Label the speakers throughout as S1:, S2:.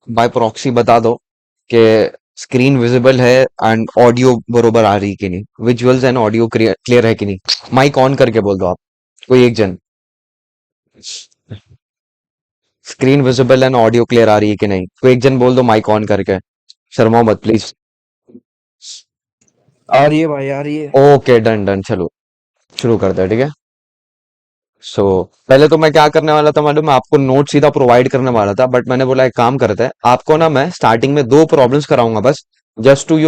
S1: Bye proxy बता दो कि स्क्रीन विजिबल है एंड ऑडियो बरोबर आ रही कि नहीं, विजुअल्स एंड ऑडियो क्लियर है कि नहीं। माइक ऑन करके बोल दो आप, कोई एक जन। Screen visible and audio clear आ रही है कि नहीं, कोई एक जन बोल दो माइक ऑन करके। शर्माओ मत प्लीज।
S2: आ रही है भाई, आ रही है।
S1: ओके, डन डन, चलो शुरू करते हैं, ठीक है। सो पहले तो मैं क्या करने वाला था मालूम है आपको, नोट सीधा प्रोवाइड करने वाला था, बट मैंने बोला एक काम करते हैं, आपको ना मैं स्टार्टिंग में दो प्रॉब्लम्स कराऊंगा बस, just to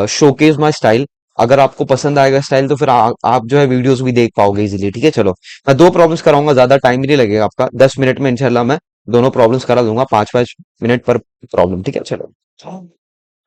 S1: showcase my style. अगर आपको पसंद आएगा स्टाइल तो फिर आप जो है वीडियोस भी देख पाओगे इजीली, ठीक है। चलो मैं दो प्रॉब्लम्स कराऊंगा, ज्यादा टाइम भी नहीं लगेगा आपका, 10 मिनट में इंशाल्लाह मैं दोनों प्रॉब्लम्स करा दूंगा, 5-5 मिनट पर प्रॉब्लम, ठीक है। चलो,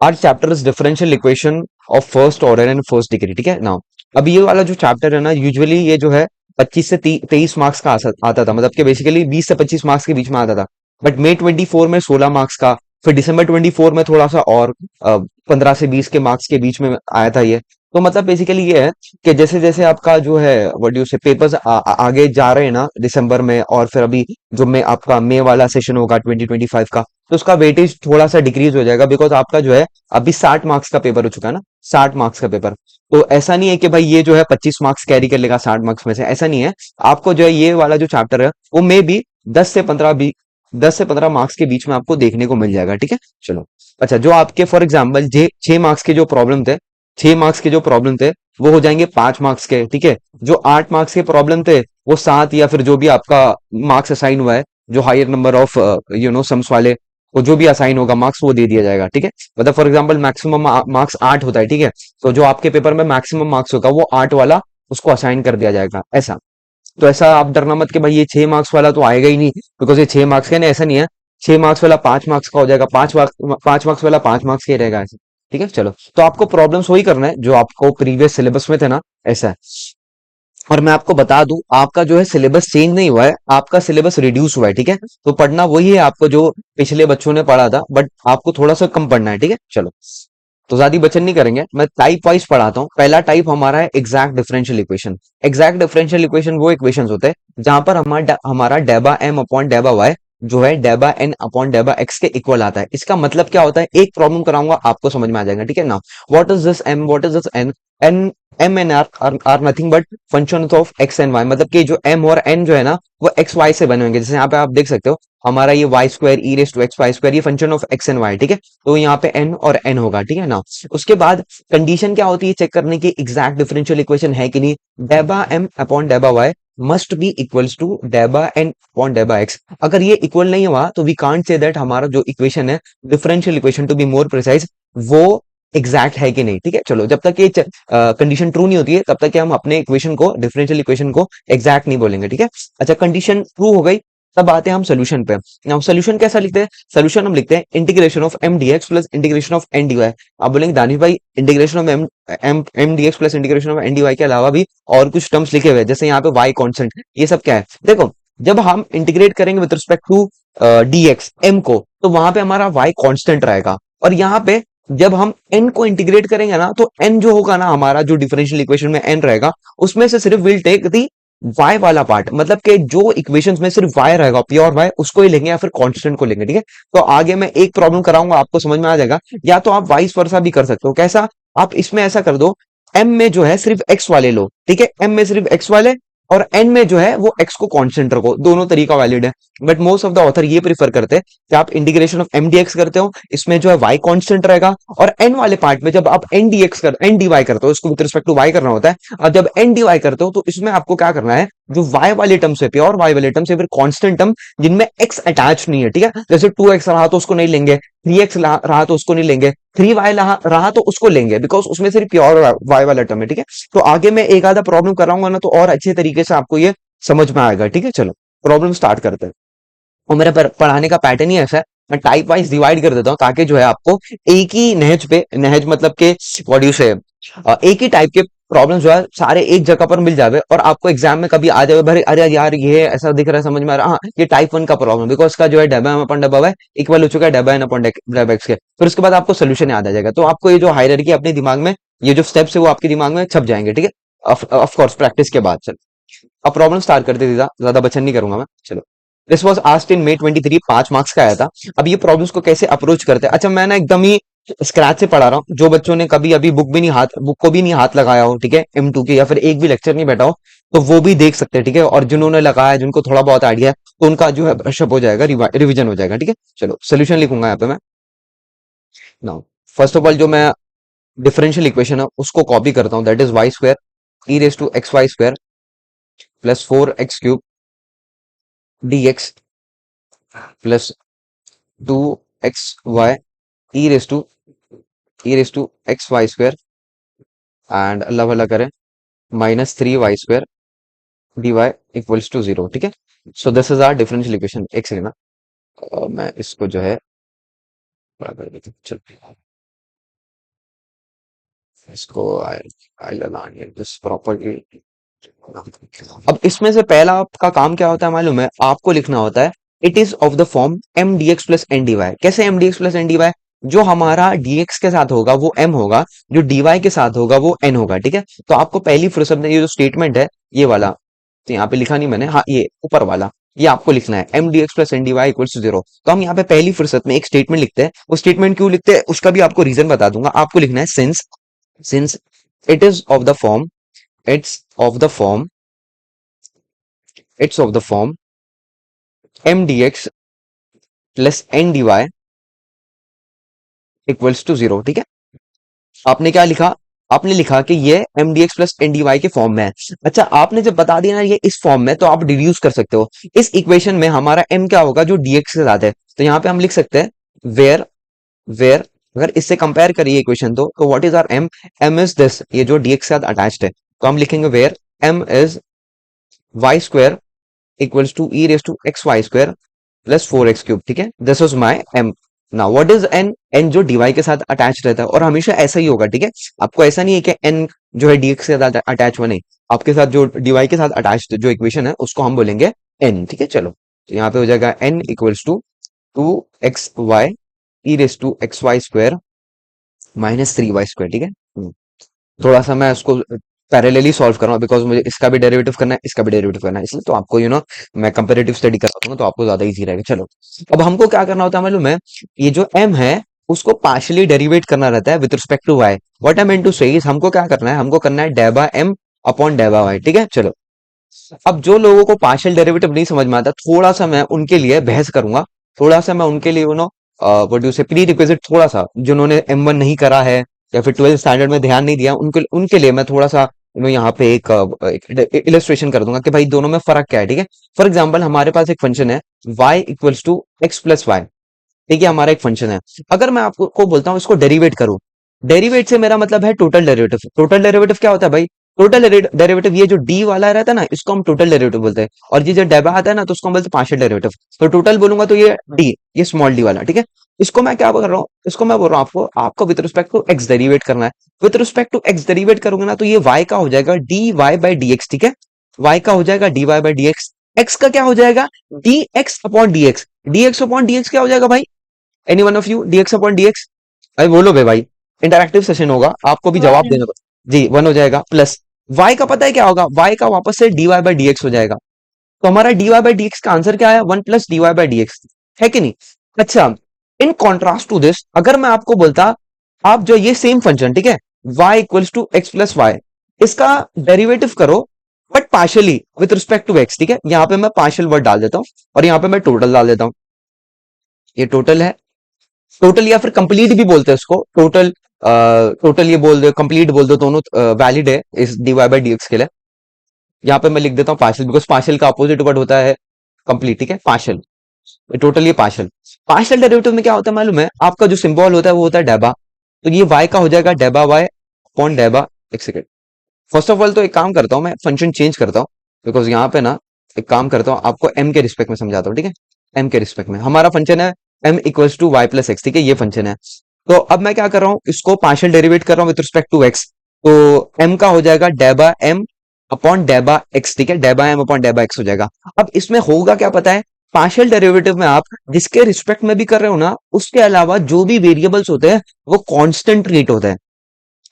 S1: our chapter is differential equation of first order and first degree, ठीक है ना। अब ये वाला जो चैप्टर है ना, यूजुअली ये जो है 25 से 23 मार्क्स का आता था, मतलब कि बेसिकली 20 से 25 मार्क्स के बीच में आता था। बट मई 24 में 16 मार्क्स का, फिर दिसंबर 24 में थोड़ा सा और 15 से 20 के मार्क्स के बीच में आया था ये। तो मतलब बेसिकली ये है कि जैसे जैसे आपका जो है व्हाट डू यू से पेपर्स आगे जा रहे हैं ना दिसंबर में, और फिर अभी जो मैं आपका मई वाला सेशन होगा 2025 का, तो उसका वेटेज थोड़ा सा डिक्रीज हो जाएगा, बिकॉज आपका जो है अभी 60 मार्क्स का पेपर हो चुका है ना, 60 मार्क्स का पेपर। तो ऐसा नहीं है कि भाई ये जो है 25 मार्क्स कैरी कर लेगा 60 मार्क्स में से, ऐसा नहीं है। आपको जो है ये वाला जो चैप्टर है वो मे बी 10 से 15 भी 10 से 15 मार्क्स के बीच में आपको देखने को मिल जाएगा, ठीक है। चलो, अच्छा, जो आपके फॉर एग्जाम्पल जे 6 मार्क्स के जो प्रॉब्लम थे, 6 मार्क्स के जो प्रॉब्लम थे वो हो जाएंगे 5 मार्क्स के, ठीक है। जो 8 मार्क्स के प्रॉब्लम थे वो 7, या फिर जो भी आपका मार्क्स असाइन हुआ है, जो हायर नंबर ऑफ सम्स वाले को जो भी असाइन होगा मार्क्स वो दे दिया जाएगा, ठीक है। मतलब फॉर एग्जांपल मैक्सिमम मार्क्स 8 होता है, ठीक है। तो जो आपके पेपर में मैक्सिमम मार्क्स होगा वो 8 वाला उसको असाइन कर दिया जाएगा, ऐसा। तो ऐसा आप डरना मत कि भाई ये 6 मार्क्स वाला तो आएगा ही नहीं, बिकॉज ये 6 मार्क्स का नहीं, ऐसा नहीं है। 6 मार्क्स वाला 5 मार्क्स का हो जाएगा, 5 मार्क्स वाला 5 मार्क्स का ही रहेगा, ऐसे, ठीक है। चलो, तो आपको प्रॉब्लम्स वही करना है जो आपको प्रीवियस सिलेबस में थे ना, ऐसा है। और मैं आपको बता दूं, आपका जो है सिलेबस चेंज नहीं हुआ है, आपका सिलेबस रिड्यूस हुआ है, ठीक है। तो पढ़ना वही है आपको जो पिछले बच्चों ने पढ़ा था, बट आपको थोड़ा सा कम पढ़ना है, ठीक है। चलो, तो ज्यादा बचन नहीं करेंगे, मैं टाइप वाइज पढ़ाता हूँ। पहला टाइप हमारा है exact differential equation. Exact differential equation वो इक्वेशंस होते हैं जहां पर हमारा डेबा एम अपॉन डेबा वाई जो है डेबा एन अपॉन डेबा एक्स के इक्वल आता है। इसका मतलब क्या होता है, एक प्रॉब्लम कराऊंगा आपको समझ में आ जाएगा, ठीक है ना। What is this M, what is this N. N M N are nothing but function of x and Y, मतलब कि जो एम और एन जो है ना वो एक्स वाई से बने होंगे। जैसे यहाँ पे आप देख सकते हो, हमारा ये y square E raise to x Y square, ये function of x and y, ठीक है। तो यहाँ पे एन और एन होगा, ठीक है ना। उसके बाद कंडीशन क्या होती है चेक करने की, एग्जैक्ट डिफरेंशियल इक्वेशन है कि नहीं। डेबा एम अपॉन डेबा y must be equals to डेबा एन अपॉन डेबा एक्स। अगर ये इक्वल नहीं हुआ तो वी कांट से दैट हमारा जो इक्वेशन है, differential equation two be more precise, वो एग्जैक्ट है कि नहीं, ठीक है। चलो, जब तक ये कंडीशन ट्रू नहीं होती है तब तक कि हम अपने इक्वेशन को, डिफरेंशियल इक्वेशन को एग्जैक्ट नहीं बोलेंगे, ठीक है। अच्छा, कंडीशन ट्रू हो गई, तब आते हैं हम सोल्यूशन पे। नाउ सोल्यूशन कैसा लिखते हैं, सोल्यूशन हम लिखते हैं integration of M D x plus integration of N D Y. आप बोलेंगे दानिश भाई integration of M M M D x plus integration of N D Y के अलावा भी और कुछ टर्म्स लिखे हुए हैं, जैसे यहाँ पे वाई कांस्टेंट, ये सब क्या है। देखो, जब हम इंटीग्रेट करेंगे with respect to D X M को, तो वहां पे हमारा वाई कांस्टेंट रहेगा। और यहाँ पे जब हम n को इंटीग्रेट करेंगे ना, तो n जो होगा ना हमारा, जो डिफरेंशियल इक्वेशन में n रहेगा, उसमें से सिर्फ विल टेक दी y वाला पार्ट, मतलब कि जो इक्वेशंस में सिर्फ y रहेगा, प्योर y, उसको ही लेंगे या फिर कांस्टेंट को लेंगे, ठीक है। तो आगे मैं एक प्रॉब्लम कराऊंगा आपको समझ में आ जाएगा। या तो आप वाइस वर्सा भी कर सकते हो, कैसा, आप इसमें ऐसा कर दो, m में जो है सिर्फ x वाले लो, ठीक है, m में सिर्फ x वाले, और n में जो है वो x को कांस्टेंट रखो, दोनों तरीका वैलिड है। But most of the author ये प्रीफर करते हैं कि आप integration of M D X करते हो, इसमें जो है y कांस्टेंट रहेगा, और n वाले पार्ट में जब आप एन डी वाई करते हो, इसको विद रिस्पेक्ट टू y करना होता है, और जब एन डी वाई करते हो तो इसमें आपको क्या करना है, जो y वाले टर्म से, प्योर y वाले टर्म से, फिर कांस्टेंट टर्म जिनमें x अटैच नहीं है, ठीक है। जैसे 2x रहा तो उसको नहीं लेंगे, 3x रहा तो उसको नहीं लेंगे, 3y रहा तो उसको लेंगे, बिकॉज उसमें सिर्फ प्योर y वाला टर्म है, ठीक है। तो आगे मैं एक आधा प्रॉब्लम कराऊंगा ना, तो और अच्छे तरीके से आपको ये समझ में आएगा, ठीक है। चलो, प्रॉब्लम स्टार्ट करते हैं। और मेरा पढ़ाने का पैटर्न ही ऐसा है, मैं टाइप वाइज डिवाइड कर देता हूँ, ताकि जो है आपको एक ही नहज पे, नहज मतलब के व्हाट यू से, एक ही टाइप के प्रॉब्लम जो है सारे एक जगह पर मिल जावे, और आपको एग्जाम में कभी आ जावे भरे, अरे यार ये ऐसा दिख रहा है, समझ में आ रहा, हाँ ये टाइप 1 का प्रॉब्लम, बिकॉज का जो है डेबा एम अपॉन डेबा वाई इक्वल हो चुका है डेबा एन अपॉन डेबा एक्स के। फिर उसके बाद आपको सोल्यूशन याद आ जाएगा, तो आपको ये जो हायरार्की अपने दिमाग में, ये जो स्टेप्स है वो आपके दिमाग में छप जाएंगे, ठीक है। ऑफ कोर्स प्रैक्टिस के बाद। चलो, अब प्रॉब्लम स्टार्ट करते, ज्यादा बचन नहीं करूंगा मैं, चलो। This was asked in May 23, 5 marks का आया था। अब ये प्रॉब्लम्स को कैसे अप्रोच करते हैं, अच्छा मैं ना एकदम ही स्क्रैच से पढ़ा रहा हूँ, जो बच्चों ने कभी अभी बुक को भी नहीं हाथ लगाया हो, ठीक है, M2 के, या फिर एक भी लेक्चर नहीं बैठा हो, तो वो भी देख सकते हैं, ठीक है, और जिन्होंने लगाया है, जिनको थोड़ा बहुत आइडिया है, तो उनका जो है ब्रशअप हो जाएगा, रिविजन हो जाएगा, ठीक है। चलो सोल्यूशन लिखूंगा यहाँ पे मैं। नाउ फर्स्ट ऑफ ऑल जो मैं डिफरेंशियल इक्वेशन है उसको कॉपी करता हूँ, that is Y square E raise to x Y square plus 4x³ dx plus 2xy E raise to x Y square and अल्लाह भला करे -3y² dy इक्वल्स टू 0, ठीक है। So this is our differential equation. एक second ना, मैं इसको जो है बड़ा कर देता हूँ। चलो इसको आई दिस प्रॉपर्टी। अब इसमें से पहला आपका काम क्या होता है मालूम है, आपको लिखना होता है it is of the form M D x plus N D y. कैसे M D x plus N D y? जो हमारा dx के साथ होगा वो m होगा, जो dy के साथ होगा वो n होगा, ठीक है। तो आपको पहली फुर्सत में ये जो स्टेटमेंट है ये वाला, तो यहाँ पे लिखा नहीं मैंने, हाँ ये ऊपर वाला, ये आपको लिखना है M D x plus N D Y equals to 0। तो हम यहाँ पे पहली फुर्सत में एक स्टेटमेंट लिखते हैं। वो स्टेटमेंट क्यों लिखते हैं उसका भी आपको रीजन बता दूंगा। आपको लिखना है since it is of the form it's of the form it's of the form M D x plus N D Y equals to 0, ठीक है। आपने क्या लिखा? आपने लिखा कि ये M D x plus N D Y के फॉर्म में है। अच्छा आपने जब बता दिया ना ये इस फॉर्म में, तो आप डिड्यूस कर सकते हो इस इक्वेशन में हमारा m क्या होगा जो dx के साथ है। तो यहाँ पे हम लिख सकते हैं वेयर वेयर अगर इससे कंपेयर करिए इक्वेशन तो what is our m is this, ये जो dx के साथ अटैच्ड है, तो हम लिखेंगे where m is Y square equals to E raise to x Y square plus 4x³, ठीक है। This was my m। Now what is n जो dy के साथ अटैच रहता है, और हमेशा ऐसा ही होगा, ठीक है। आपको ऐसा नहीं है कि n जो है dx के साथ अटैच हुआ, नहीं, आपके साथ जो dy के साथ अटैच जो इक्वेशन है उसको हम बोलेंगे n, ठीक है। चलो तो यहाँ पे हो जाएगा n equals to 2xy E raise to x Y square -3y², ठीक है। थोड़ा सा मैं उसको पैरेलली सॉल्व कर रहा हूँ बिकॉज मुझे इसका भी डेरिवेटिव करना है, इसका भी डेरिवेटिव करना है, इसलिए तो आपको मैं कंपेरेटिव स्टडी कर रहा हूँ तो आपको ज्यादा इजी रहेगा। चलो अब हमको क्या करना होता है मालूम है, ये जो m है उसको पार्शियली डेरिवेट करना रहता है with respect to y। What I mean to say is हमको क्या करना है, हमको करना है डेबा m अपॉन डेबा y, ठीक है। चलो अब जो लोगों को पार्शियल डेरिवेटिव नहीं समझ में आता, थोड़ा सा मैं उनके लिए बहस करूंगा, थोड़ा सा मैं उनके लिए व्हाट डू से प्री रिक्विजिट, थोड़ा सा जिन्होंने M1 नहीं करा है या फिर 12th स्टैंडर्ड में ध्यान नहीं दिया, उनके उनके लिए मैं थोड़ा सा यहाँ पे एक इलस्ट्रेशन कर दूंगा कि भाई दोनों में फर्क क्या है, ठीक है। फॉर एग्जाम्पल हमारे पास एक फंक्शन है y equals to x plus Y, ठीक है, हमारा एक फंक्शन है। अगर मैं आपको को बोलता हूँ इसको डेरिवेट करूं, डेरिवेट से मेरा मतलब है टोटल डेरिवेटिव। टोटल डेरिवेटिव क्या होता है भाई? टोटल डेरिवेटिव ये जो डी वाला रहता है ना इसको हम टोटल डेरिवेटिव बोलते हैं, और ये जो डेबा आता है ना तो उसको हम बोलते हैं पार्शियल डेरिवेटिव। तो टोटल बोलूंगा तो ये डी, ये स्मॉल डी वाला, ठीक है। इसको मैं क्या कर रहा हूँ, इसको मैं बोल रहा हूँ आपको with respect to X derivate करना है। With respect to X derivate करोगे ना तो ये वाई का हो जाएगा D Y by D X, ठीक है। वाई का हो जाएगा D Y by D X, X का क्या हो जाएगा D X upon D X. D X upon D X क्या हो जाएगा भाई? Any one of you, dx अपॉन dx। भाई बोलो भाई, इंटरैक्टिव सेशन होगा, आपको भी जवाब देना जी। 1 हो जाएगा प्लस y का पता है क्या होगा, y का वापस से dy बाई डी एक्स हो जाएगा। तो हमारा dy बाई डी एक्स का आंसर क्या आया? 1 plus dy by D x, है कि नहीं? अच्छा इन कॉन्ट्रास्ट टू दिस अगर मैं आपको बोलता आप जो ये सेम फंक्शन, ठीक है, y equals to x plus Y, इसका डेरिवेटिव करो but partially with respect to x, ठीक है। यहाँ पे मैं पार्शियल वर्ड डाल देता हूँ और यहाँ पे मैं टोटल डाल देता हूँ। ये टोटल है, टोटल या फिर कंप्लीट भी बोलते हैं इसको, टोटल टोटल ये बोल दो, कंप्लीट बोल दो, दोनों वैलिड है इस dy बाई डी एक्स के लिए। यहाँ पे मैं लिख देता हूँ पार्शियल, बिकॉज पार्शियल का अपोजिट वर्ड होता है कंप्लीट, ठीक है, पार्शियल। टोटल ये पार्शियल, पार्शियल डेरिवेटिव में क्या होता है मालूम है, आपका जो सिंबल होता है वो होता है डेबा। तो ये y का हो जाएगा डेबा y अपॉन डेबा। एक सेकेंड, फर्स्ट ऑफ ऑल तो एक काम करता हूँ मैं फंक्शन चेंज करता हूँ, बिकॉज यहाँ पे ना एक काम करता हूँ आपको m के रिस्पेक्ट में समझाता हूँ, ठीक है। m के रिस्पेक्ट में हमारा फंक्शन है m equals to Y plus X, ठीक है, ये फंक्शन है। तो अब मैं क्या कर रहा हूँ, इसको पार्शियल डेरिवेट कर रहा हूँ विद रिस्पेक्ट टू x। तो m का हो जाएगा डेबा m अपॉन डेबा x, ठीक है, डेबा m अपॉन डेबा x हो जाएगा। अब इसमें होगा क्या पता है, पार्शियल डेरिवेटिव में आप जिसके रिस्पेक्ट में भी कर रहे हो ना उसके अलावा जो भी वेरिएबल्स होते हैं वो कांस्टेंट रेट होते हैं।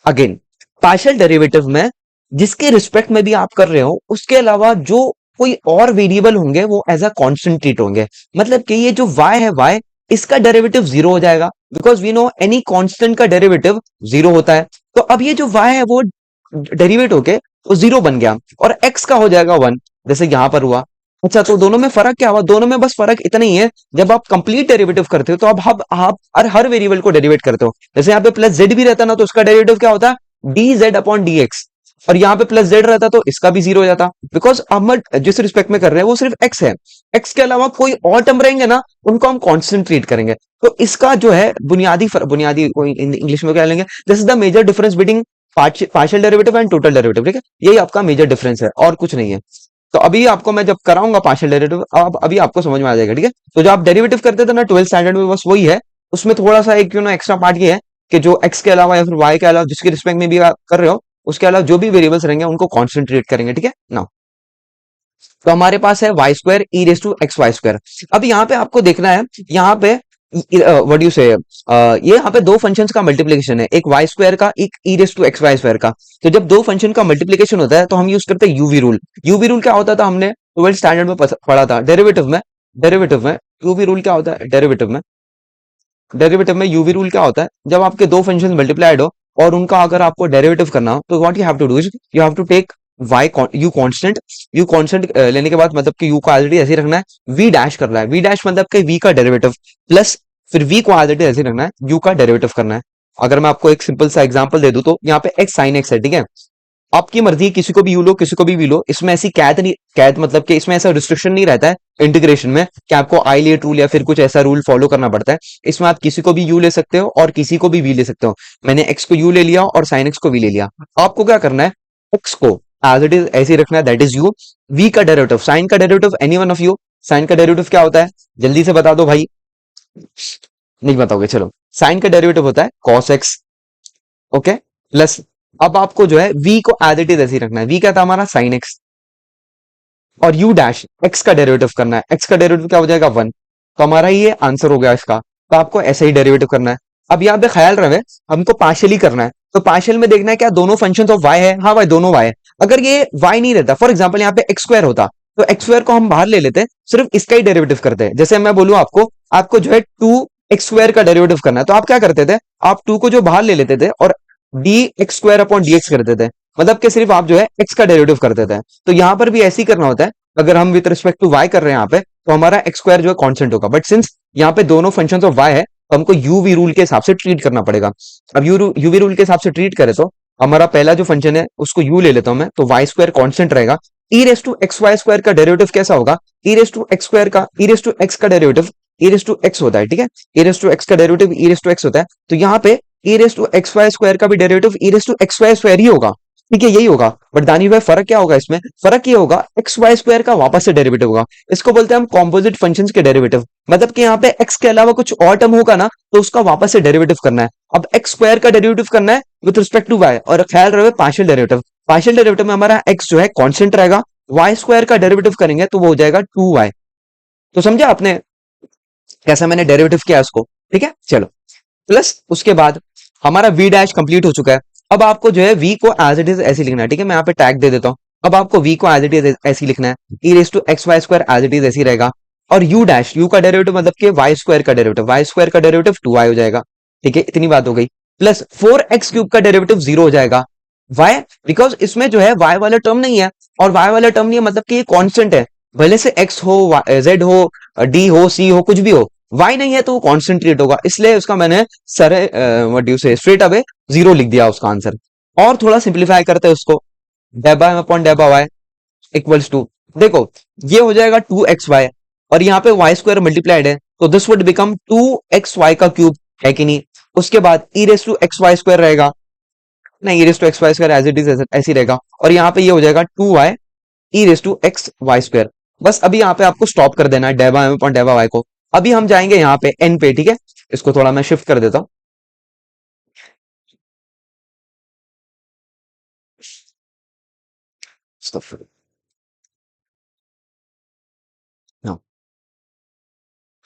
S1: अगेन पार्शियल डेरिवेटिव में जिसके रिस्पेक्ट में भी आप कर रहे हो उसके अलावा जो कोई और वेरिएबल होंगे वो एज अ कांस्टेंट ट्रीट होंगे। मतलब कि ये जो y है, y इसका डेरिवेटिव जीरो हो जाएगा, because we know any constant का डेरिवेटिव जीरो होता है। तो अब ये जो y है वो डेरिवेट होके वो जीरो बन गया, और x का हो जाएगा वन, जैसे यहां पर हुआ। अच्छा, तो दोनों में फर्क क्या हुआ? दोनों में बस फर्क इतना ही है, जब आप कंप्लीट डेरिवेटिव करते हो तो अब आप हर वेरिएबल को डेरिवेट करते हो। जैसे यहाँ पे प्लस जेड भी रहता ना, तो उसका डेरिवेटिव क्या होता है? D Z upon D x. और यहाँ पे प्लस जेड रहता तो इसका भी जीरो हो जाता, बिकॉज हम जिस रिस्पेक्ट में कर रहे हैं वो सिर्फ एक्स है। एक्स के अलावा कोई और टर्म रहेंगे ना, उनको हम कांस्टेंट ट्रीट करेंगे। तो इसका जो है बुनियादी कोई इंग्लिश में क्या लेंगे, this is the major difference between partial derivative and total derivative. ठीक है, यही आपका मेजर डिफरेंस है और कुछ नहीं है। तो अभी आपको मैं जब कराऊंगा पार्शियल डेरिवेटिव, अब अभी आपको समझ में आ जाएगा। ठीक है, तो जो आप डेरिवेटिव करते थे ना 12th स्टैंडर्ड में, बस वही है। उसमें थोड़ा सा एक एक्स्ट्रा पार्ट ये है कि जो एक्स के अलावा या फिर वाई के अलावा जिसके रिस्पेक्ट में भी आप कर रहे हो, उसके अलावा जो भी वेरिएबल्स रहेंगे उनको कॉन्सेंट्रेट करेंगे। ठीक है ना। तो हमारे पास है Y square E raise to x Y square. अब यहाँ पे आपको देखना है, यहाँ पे व्हाट यू से, ये यहाँ पे दो फंक्शंस का मल्टीप्लिकेशन है, एक वाई स्क्वायर का, एक e raise to x Y square का। तो जब दो फंक्शन का मल्टीप्लिकेशन होता है तो हम यूज करते हैं यूवी रूल। यूवी रूल क्या होता था? हमने 12th स्टैंडर्ड में पढ़ा था डेरिवेटिव में यूवी रूल क्या होता है? डेरिवेटिव में यूवी रूल क्या होता है? जब आपके दो फंक्शन मल्टीप्लाइड हो और उनका अगर आपको डेरिवेटिव करना हो, तो what you have to do is you have to take Y U constant लेने के बाद, मतलब कि यू को एज इट इज ऐसे ही रखना है। वी डैश करना है, वी डैश मतलब कि वी का डेरिवेटिव प्लस फिर वी को एज इट इज ऐसे ही रखना है, यू का डेरिवेटिव करना है। अगर मैं आपको एक सिंपल सा एग्जांपल दे दूं, तो यहाँ पे एक्स साइन एक्स है। ठीक है, आपकी मर्जी, किसी को भी यू लो किसी को भी वी लो, इसमें ऐसी कैद नहीं, कैद मतलब कि इसमें ऐसा रिस्ट्रिक्शन नहीं रहता है इंटीग्रेशन में कि आपको आई लेट रूल या फिर कुछ ऐसा रूल फॉलो करना पड़ता है। इसमें आप किसी को भी यू ले सकते हो और किसी को भी वी ले सकते हो। मैंने एक्स को यू ले लिया और साइन एक्स को वी ले लिया। आपको क्या करना है? एक्स को एज इट इज ऐसे ही रखना है, दैट इज यू। वी का डेरिवेटिव, साइन का derivative any one of you. Sine का डेरिवेटिव क्या होता है? जल्दी से बता दो भाई, नहीं बताओगे? चलो, साइन का डेरिवेटिव होता है कॉस एक्स। ओके, प्लस अब आपको जो है v को एज इट इज ऐसे ही रखना है। v क्या था हमारा? Sine x. और u डैश x का डेरिवेटिव करना है। x का डेरिवेटिव क्या हो जाएगा? वन। तो हमारा ये आंसर हो गया इसका। तो आपको ऐसे ही डेरिवेटिव करना है। अब यहाँ पे ख्याल रहे, हमको पार्शियली करना है। तो पार्शियल में देखना है क्या दोनों फंक्शन ऑफ y है? हाँ भाई, दोनों y है। अगर ये y नहीं रहता, फॉर एग्जाम्पल यहाँ पे एक्स स्क्वायर होता, तो एक्स स्क्वायर को हम बाहर ले लेते, सिर्फ इसका ही डेरिवेटिव करते हैं। जैसे मैं बोलूं आपको आपको जो है टू एक्स स्क्वायर का डेरिवेटिव करना है, तो आप क्या करते थे? आप टू को जो बाहर ले लेते थे और D x square upon D X करते थे, मतलब कि सिर्फ आप जो है एक्स का डेरिवेटिव करते थे। तो यहां पर भी ऐसे ही करना होता है। अगर हम विद रिस्पेक्ट टू वाई कर रहे हैं यहाँ पे, तो हमारा एक्स स्क्वायर जो है कांस्टेंट होगा। बट सिंस यहाँ पे दोनों फंक्शंस ऑफ वाई है, तो हमको यूवी रूल के हिसाब से ट्रीट करना पड़ेगा। अब यूवी रूल के हिसाब से ट्रीट करें तो हमारा पहला जो फंक्शन है उसको यू ले लेता हूं मैं, तो वाई स्क्वायर कॉन्स्टेंट रहेगा। E raise to x Y square का डेरिवेटिव कैसा होगा? E raise to x square का, ई रेस टू एक्स का derivative e raise to x होता है। ठीक है, ई रेस टू एक्स का derivative e raise to x होता है। तो यहाँ पे e raise to x Y square का भी derivative e raise to x Y square ही होगा। ठीक है, यही होगा। बट दानी भाई फर्क क्या होगा इसमें? फर्क ये होगा एक्स वाई स्क्वायर का वापस से डेरिवेटिव होगा। इसको बोलते हैं हम कॉम्पोजिट फंक्शंस के डेरिवेटिव। मतलब कि यहाँ पे एक्स के अलावा कुछ और टर्म होगा ना, तो उसका वापस से डेरिवेटिव करना है। अब एक्स स्क्वायर का डेरिवेटिव करना है विद रिस्पेक्ट टू वाई, और ख्याल रहे पार्शियल डेरिवेटिव। पार्शियल डेरिवेटिव में हमारा एक्स जो है कांस्टेंट रहेगा, वाई स्क्वायर का डेरिवेटिव करेंगे तो वो हो जाएगा टू वाई। तो समझा आपने कैसा मैंने डेरिवेटिव किया उसको? ठीक है, चलो। प्लस उसके बाद हमारा वी डैश कंप्लीट हो चुका है। अब आपको जो है वी को एज इट इज ऐसे लिखना है। ठीक है, मैं यहाँ पे टैग दे देता हूँ। अब आपको वी को एज इट इज ऐसे लिखना है, e raise to x Y square as it is ऐसे रहेगा। और यू डैश, यू का डेरिवेटिव मतलब कि वाई स्क्वायर का डेरिवेटिव, वाई स्क्वायर का डेरिवेटिव टू वाई हो जाएगा। ठीक है, इतनी बात हो गई। प्लस फोर एक्स क्यूब का डेरिवेटिव जीरो हो जाएगा। वाई, बिकॉज इसमें जो है वाई वाला टर्म नहीं है, और वाई वाला टर्म नहीं है मतलब कि ये कॉन्स्टेंट है। भले से एक्स हो, जेड हो, डी हो, सी हो, कुछ भी हो, वाई नहीं है तो वो कॉन्सेंट्रेट होगा। इसलिए उसका मैंने सर व्हाट यू से स्ट्रेट अवे जीरो लिख दिया उसका आंसर। और थोड़ा सिंप्लीफाई करते हैं उसको, डेबा अपॉन डेबा वाई इक्वल्स टू, देखो ये हो जाएगा टू एक्स वाई, और यहाँ पे वाई स्क्वायर मल्टीप्लाइड है, तो this would become two x y का क्यूब, है कि नहीं? उसके बाद e raise to x Y square रहेगा, नहीं, e raise to x Y square as it is ऐसे ही रहेगा। और यहाँ पे ये हो जाएगा two y e raise to x Y square. बस अभी यहाँ पे आपको स्टॉप कर देना है डेबा अपॉन डेबा वाई को। अभी हम जाएंगे यहाँ पे एन पे। ठीक है, इसको थोड़ा मैं शिफ्ट कर देता हूँ। हाँ,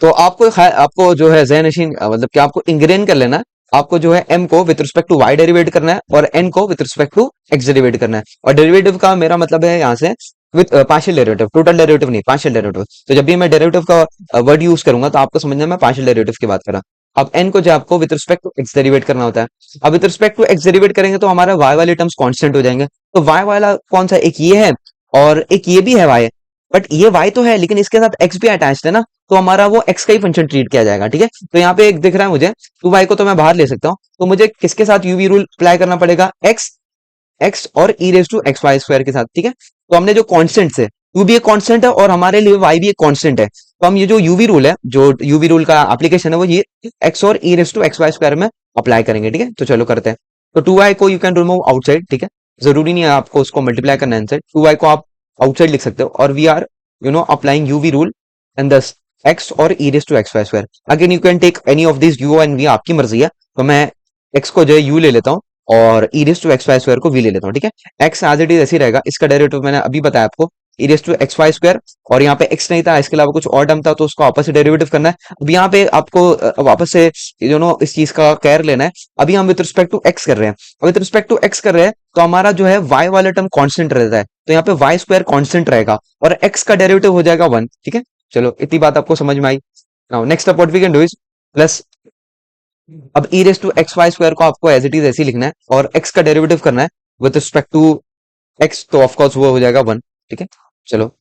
S1: तो आपको जो है ज़हन नशीन मतलब कि आपको इंग्रेन कर लेना है। आपको जो है m को with respect to y derivate करना है और n को with respect to x derivate करना है। और डेरिवेटिव का मेरा मतलब है यहाँ से with partial derivative, total derivative नहीं, पार्शियल डेरिवेटिव। तो जब भी मैं डेरिवेटिव का वर्ड यूज करूंगा तो आपको समझना मैं पार्शियल डेरिवेटिव की बात कर रहा हूं। अब n को जो आपको with respect to x derivate करना होता है। अब with respect to x derivate करेंगे तो हमारा y वाले टर्म्स कांस्टेंट हो जाएंगे। तो y वाला कौन सा, एक ये है और एक ये भी है y, बट ये y तो है लेकिन इसके साथ x भी अटैच्ड है ना, तो हमारा वो x का ही फंक्शन ट्रीट किया जाएगा, ठीक है। तो यहाँ पे एक दिख रहा है मुझे 2y को तो मैं बाहर ले सकता हूँ, तो मुझे किसके साथ यूवी रूल अप्लाई करना पड़ेगा, x और e raise to x Y square के साथ, ठीक है। तो हमने जो कॉन्स्टेंट है, u भी एक कांस्टेंट है और हमारे लिए y भी एक कांस्टेंट है, तो हम ये जो यूवी रूल है, जो यूवी रूल का एप्लीकेशन है, वो ये x और e raise to x Y square में अप्लाई करेंगे, ठीक है। तो चलो करते हैं। तो 2y को यू कैन रिमूव आउटसाइड, ठीक है, जरूरी नहीं है आपको उसको मल्टीप्लाई करना है इनसाइड, 2y को आप आउटसाइड लिख सकते हो, और we are applying UV rule and thus x और e raise to x Y square. Again you can take any of this u and v, आपकी मर्जी है। तो मैं x को जो है u ले लेता हूँ और e raise to x Y square को v ले लेता हूँ, ठीक है। x एज इट इज ऐसे ही रहेगा, इसका डेरिवेटिव मैंने अभी बताया आपको, e raise to x Y square, और यहाँ पे x नहीं था, इसके अलावा कुछ और टर्म था, तो उसको वापस से डेरिवेटिव करना है। अब यहाँ पे आपको वापस से इस चीज का केयर लेना है। अभी हम विद रिस्पेक्ट टू x कर रहे हैं, विद रिस्पेक्ट टू x कर रहे हैं, तो हमारा जो है y वाला टर्म कांस्टेंट रहता है, तो यहाँ पे वाई स्क्वायर कांस्टेंट रहेगा और x का डेरिवेटिव हो जाएगा 1, ठीक है। चलो इतनी बात आपको समझ में आई। Now next up what we can do is plus, अब e raise to x Y square को आपको एज इट इज ऐसे ही लिखना है और x का डेरिवेटिव करना है विद रिस्पेक्ट टू x, तो ऑफ कोर्स वो हो जाएगा 1, ठीक है। चलो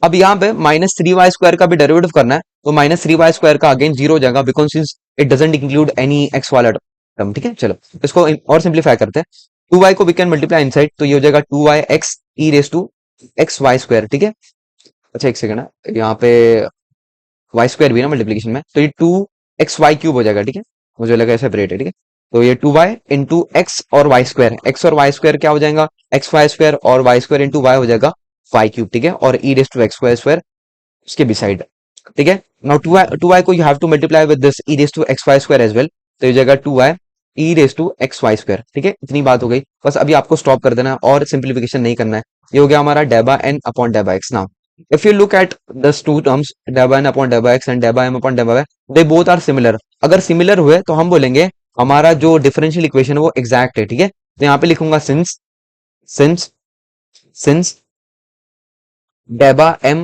S1: अब यहाँ पे माइनस थ्री वाई स्क्वायर का भी डेरिवेटिव करना है, तो माइनस थ्री वाई स्क्वायर का अगेन जीरो हो जाएगा, because since it doesn't include any x वाला टर्म, ठीक है। चलो इसको और सिंप्लीफाई करते हैं, 2y को वी कैन मल्टीप्लाई इनसाइड, तो ये हो जाएगा 2y x e raise to x Y square, ठीक है। अच्छा एक सेकंड है, यहाँ पे वाई स्क्वायर भी है ना मल्टीप्लीकेशन में, तो ये 2xy क्यूब हो जाएगा, ठीक है। मुझे लगा सेपरेट है, ठीक है। तो ये 2y इंटू एक्स और वाई स्क्वायर, एक्स और वाई स्क्वायर क्या हो जाएगा, एक्स वाई स्क्वायर, और वाई स्क्वायर इंटू वाई हो जाएगा वाई क्यूब, ठीक है। और e raise to x square square उसके बिसाइड, ठीक है। नाउ टू वाई को you have to multiply with this e raise to x Y square as well, तो ये जाएगा 2y e raise to x Y square, ठीक है। इतनी बात हो गई, बस अभी आपको स्टॉप कर देना है और सिंप्लीफिकेशन नहीं करना है। ये हो गया हमारा डेबा एन अपॉन डेबा x. Now if you look at this two terms deba n upon deba x and deba m upon deba y, they both are similar। अगर सिमिलर हुए तो हम बोलेंगे हमारा जो डिफरेंशियल इक्वेशन है वो एग्जैक्ट है, ठीक है। तो यहाँ पे लिखूंगा सिंस सिंस सिंस डेबा m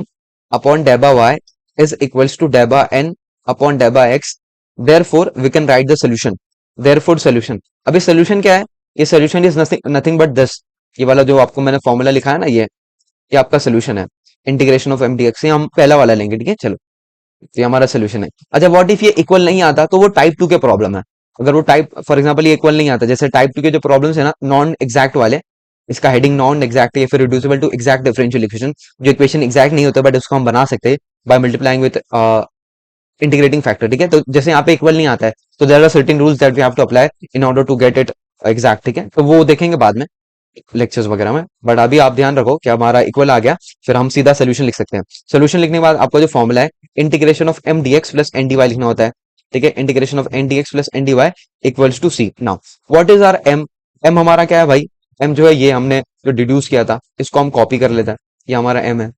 S1: upon डेबा y is equals to डेबा n upon डेबा x, therefore we can write the solution, therefore solution। अभी सोल्यूशन क्या है, ये solution is nothing but this, ये वाला जो आपको मैंने फॉर्मूला लिखा है ना, ये आपका सोल्यूशन है, integration of M D X. हम पहला वाला लेंगे, ठीक है। चलो ये हमारा सोल्यूशन है। अच्छा व्हाट इफ ये इक्वल नहीं आता, तो वो टाइप 2 के प्रॉब्लम है। अगर वो टाइप फॉर एग्जांपल ये इक्वल नहीं आता, जैसे टाइप 2 के जो प्रॉब्लम्स है ना नॉन एग्जैक्ट वाले, इसका हेडिंग नॉन एग्जैक्ट है, फिर reducible to exact differential equation, जो इक्वेशन एग्जैक्ट नहीं होता बट उसको हम बना सकते हैं by multiplying with integrating factor, ठीक है। तो जैसे यहाँ पे इक्वल नहीं आता है, तो there are certain rules that we have to apply in order to get it exact, ठीक है। तो वो देखेंगे बाद में लेक्चर्स वगैरह में, बट अभी आप ध्यान रखो कि हमारा इक्वल आ गया, फिर हम सीधा सोल्यूशन लिख सकते हैं। सोल्यूशन लिखने के बाद आपका जो फॉर्मूला है integration of M D x plus N D Y लिखना होता है, ठीक है। Integration of N D x plus N D Y equals to C. Now what is our M, M हमारा क्या है भाई, एम जो है ये हमने जो डिड्यूस किया था, इसको हम कॉपी कर लेते हैं, ये हमारा एम है।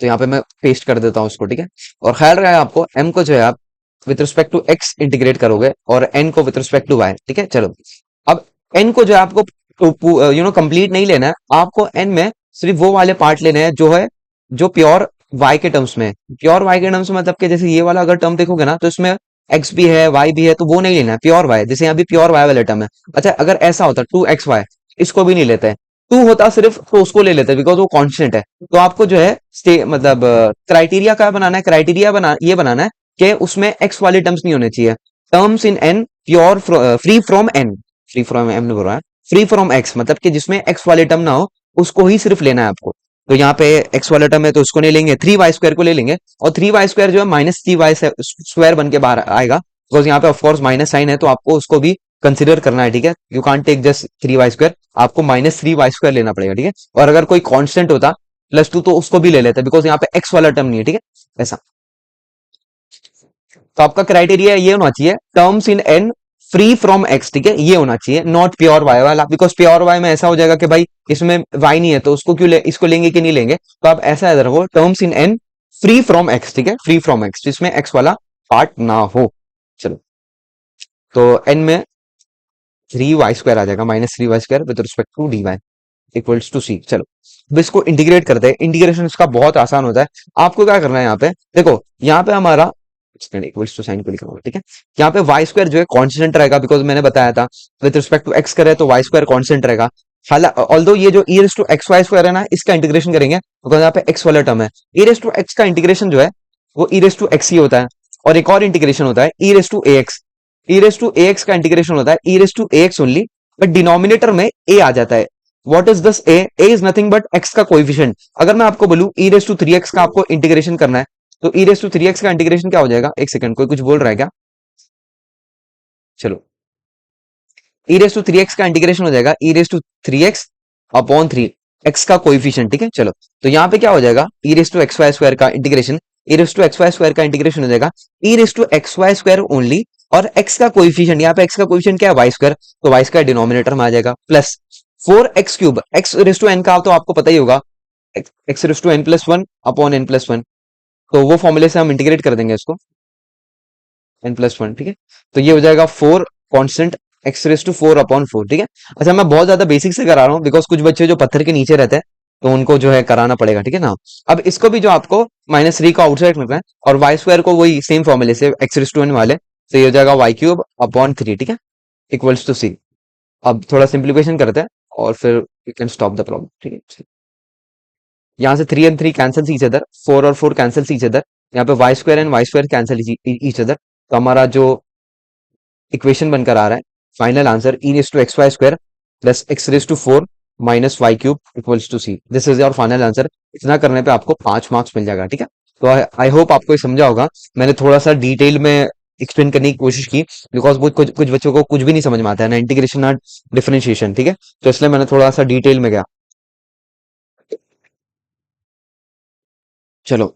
S1: तो यहाँ पे मैं पेस्ट कर देता हूँ उसको, ठीक है। और ख्याल रहे आपको एम को जो है आप with respect to X integrate करोगे और एन को विथ रिस्पेक्ट टू वाई, ठीक है। चलो अब एन को जो है आपको कंप्लीट नहीं लेना है, आपको एन में सिर्फ वो वाले पार्ट लेने हैं जो है जो प्योर वाई के टर्म्स में है। प्योर वाई के टर्म्स में मतलब कि जैसे ये वाला अगर टर्म देखोगे ना, तो इसमें एक्स भी है वाई भी है, तो वो नहीं लेना है, प्योर वाई, जैसे यहाँ भी प्योर वाई वाला टर्म है। अच्छा अगर ऐसा होता 2xy, इसको भी नहीं लेते हैं, 2 होता सिर्फ तो उसको ले लेते हैं बिकॉज वो कांस्टेंट है। तो आपको जो है मतलब क्राइटेरिया क्या बनाना है, क्राइटेरिया ये बनाना है कि उसमें एक्स वाले टर्म्स नहीं होने चाहिए, terms in N pure free from N, free from M नहीं बोल रहा है, फ्री फ्रॉम एक्स, मतलब कि जिसमें एक्स वाले टर्म ना हो उसको ही सिर्फ लेना है आपको। तो यहाँ पे एक्स वाला टर्म है तो उसको नहीं लेंगे, 3y स्क्वायर को ले लेंगे, और 3y स्क्वायर जो है माइनस 3y स्क्वायर बन के बाहर आएगा, बिकॉज यहाँ पे ऑफकोर्स माइनस साइन है, तो आपको उसको भी कंसिडर करना है, ठीक है। You can't take just 3y square, आपको माइनस 3y स्क्वायर लेना पड़ेगा, ठीक है। और अगर कोई कांस्टेंट होता +2 तो उसको भी ले लेते, बिकॉज यहाँ पे एक्स वाला टर्म नहीं है, ठीक है। ऐसा तो आपका क्राइटेरिया ये होना चाहिए terms in N free from x, ठीक है, ये होना चाहिए, नॉट प्योर वाई वाला, बिकॉज प्योर वाई में ऐसा हो जाएगा कि भाई इसमें वाई नहीं है तो उसको क्यों इसको लेंगे कि नहीं लेंगे। तो आप ऐसा याद रखो terms in N free from x, ठीक है, फ्री फ्रॉम एक्स, जिसमें एक्स वाला पार्ट ना हो। चलो तो एन में 3y स्क्वायर आ जाएगा, -3y square with respect to dy। Equals to C. चलो अब इसको इंटीग्रेट करते हैं। इंटीग्रेशन इसका बहुत आसान होता है। आपको क्या करना है यहाँ पे, देखो यहाँ पे हमारा इक्वल्स टू साइन को लिखा हुआ है, ठीक है। यहाँ पे वाई स्क्वायर जो है कांस्टेंट रहेगा, बिकॉज मैंने बताया था विद रिस्पेक्ट टू एक्स करे तो वाई स्क्वायर कांस्टेंट रहेगा। हालांकि ऑल्दो ये जो e raise to x Y square है ना, इसका इंटीग्रेशन करेंगे बिकॉज यहाँ पे एक्स वाला टर्म है। ई रेस टू एक्स का इंटीग्रेशन जो है वो ई रेस टू एक्स ही होता है। और एक और इंटीग्रेशन होता है e raise to a x. E raise to a x का इंटीग्रेशन होता है e raise to a x only, but denominator में ए आ जाता है। What is this a? A is nothing but x का कोएफिशिएंट। अगर मैं आपको बोलूं e raise to three x का आपको इंटीग्रेशन करना है, तो e raise to three x का इंटीग्रेशन क्या हो जाएगा? एक सेकंड, कोई कुछ बोल रहा है क्या? चलो, e raise to three x का इंटीग्रेशन हो जाएगा e raise to three x upon three, x का कोएफिशिएंट, ठीक है। चलो, तो यहाँ पे क्या हो जाएगा? E raise to x Y square का integration, e raise to x Y square का इंटीग्रेशन हो जाएगा e raise to x Y square only, और एक्स का कोएफिशिएंट, यहाँ पे एक्स का कोएफिशिएंट क्या है? वाई स्क्वायर, तो वाई स्क्वायर डिनोमिनेटर में आ जाएगा, plus four x cube, X raise to N का तो आपको पता ही होगा, X raise to N plus one upon N plus one. तो वो फॉर्मूले से हम इंटीग्रेट कर देंगे इसको, एन प्लस वन, ठीक है। तो ये हो जाएगा four constant x raise to four upon four, ठीक है। अच्छा, मैं बहुत ज्यादा बेसिक से करा रहा हूँ बिकॉज कुछ बच्चे जो पत्थर के नीचे रहते हैं तो उनको जो है कराना पड़ेगा, ठीक है ना। अब इसको भी जो आपको माइनस थ्री को आउटसाइड करना है, और वाई स्क्वायर को वही सेम फॉर्मूले से एक्स रेस टू एन वाले, तो ये हो जाएगा वाई क्यूब अपॉन थ्री, ठीक है, इक्वल्स टू सी। अब थोड़ा सिंप्लीफिकेशन करते हैं और फिर you can stop the problem, ठीक है। यहाँ से three and three cancel each other, four और फोर कैंसिल ईच अदर, यहाँ पे y square and y square cancel each other. तो हमारा जो इक्वेशन बनकर आ रहा है, final answer e raise to x Y square plus x raise to four minus y cube equals to c. This is your final answer. इतना करने पे आपको 5 मार्क्स मिल जाएगा, ठीक है। तो आई होप आपको ये समझा होगा। मैंने थोड़ा सा डिटेल में एक्सप्लेन करने की कोशिश की बिकॉज वो कुछ बच्चों को कुछ भी नहीं समझ में आता है ना, इंटीग्रेशन ना डिफरेंशिएशन, ठीक है। तो इसलिए मैंने थोड़ा सा डिटेल में गया। चलो,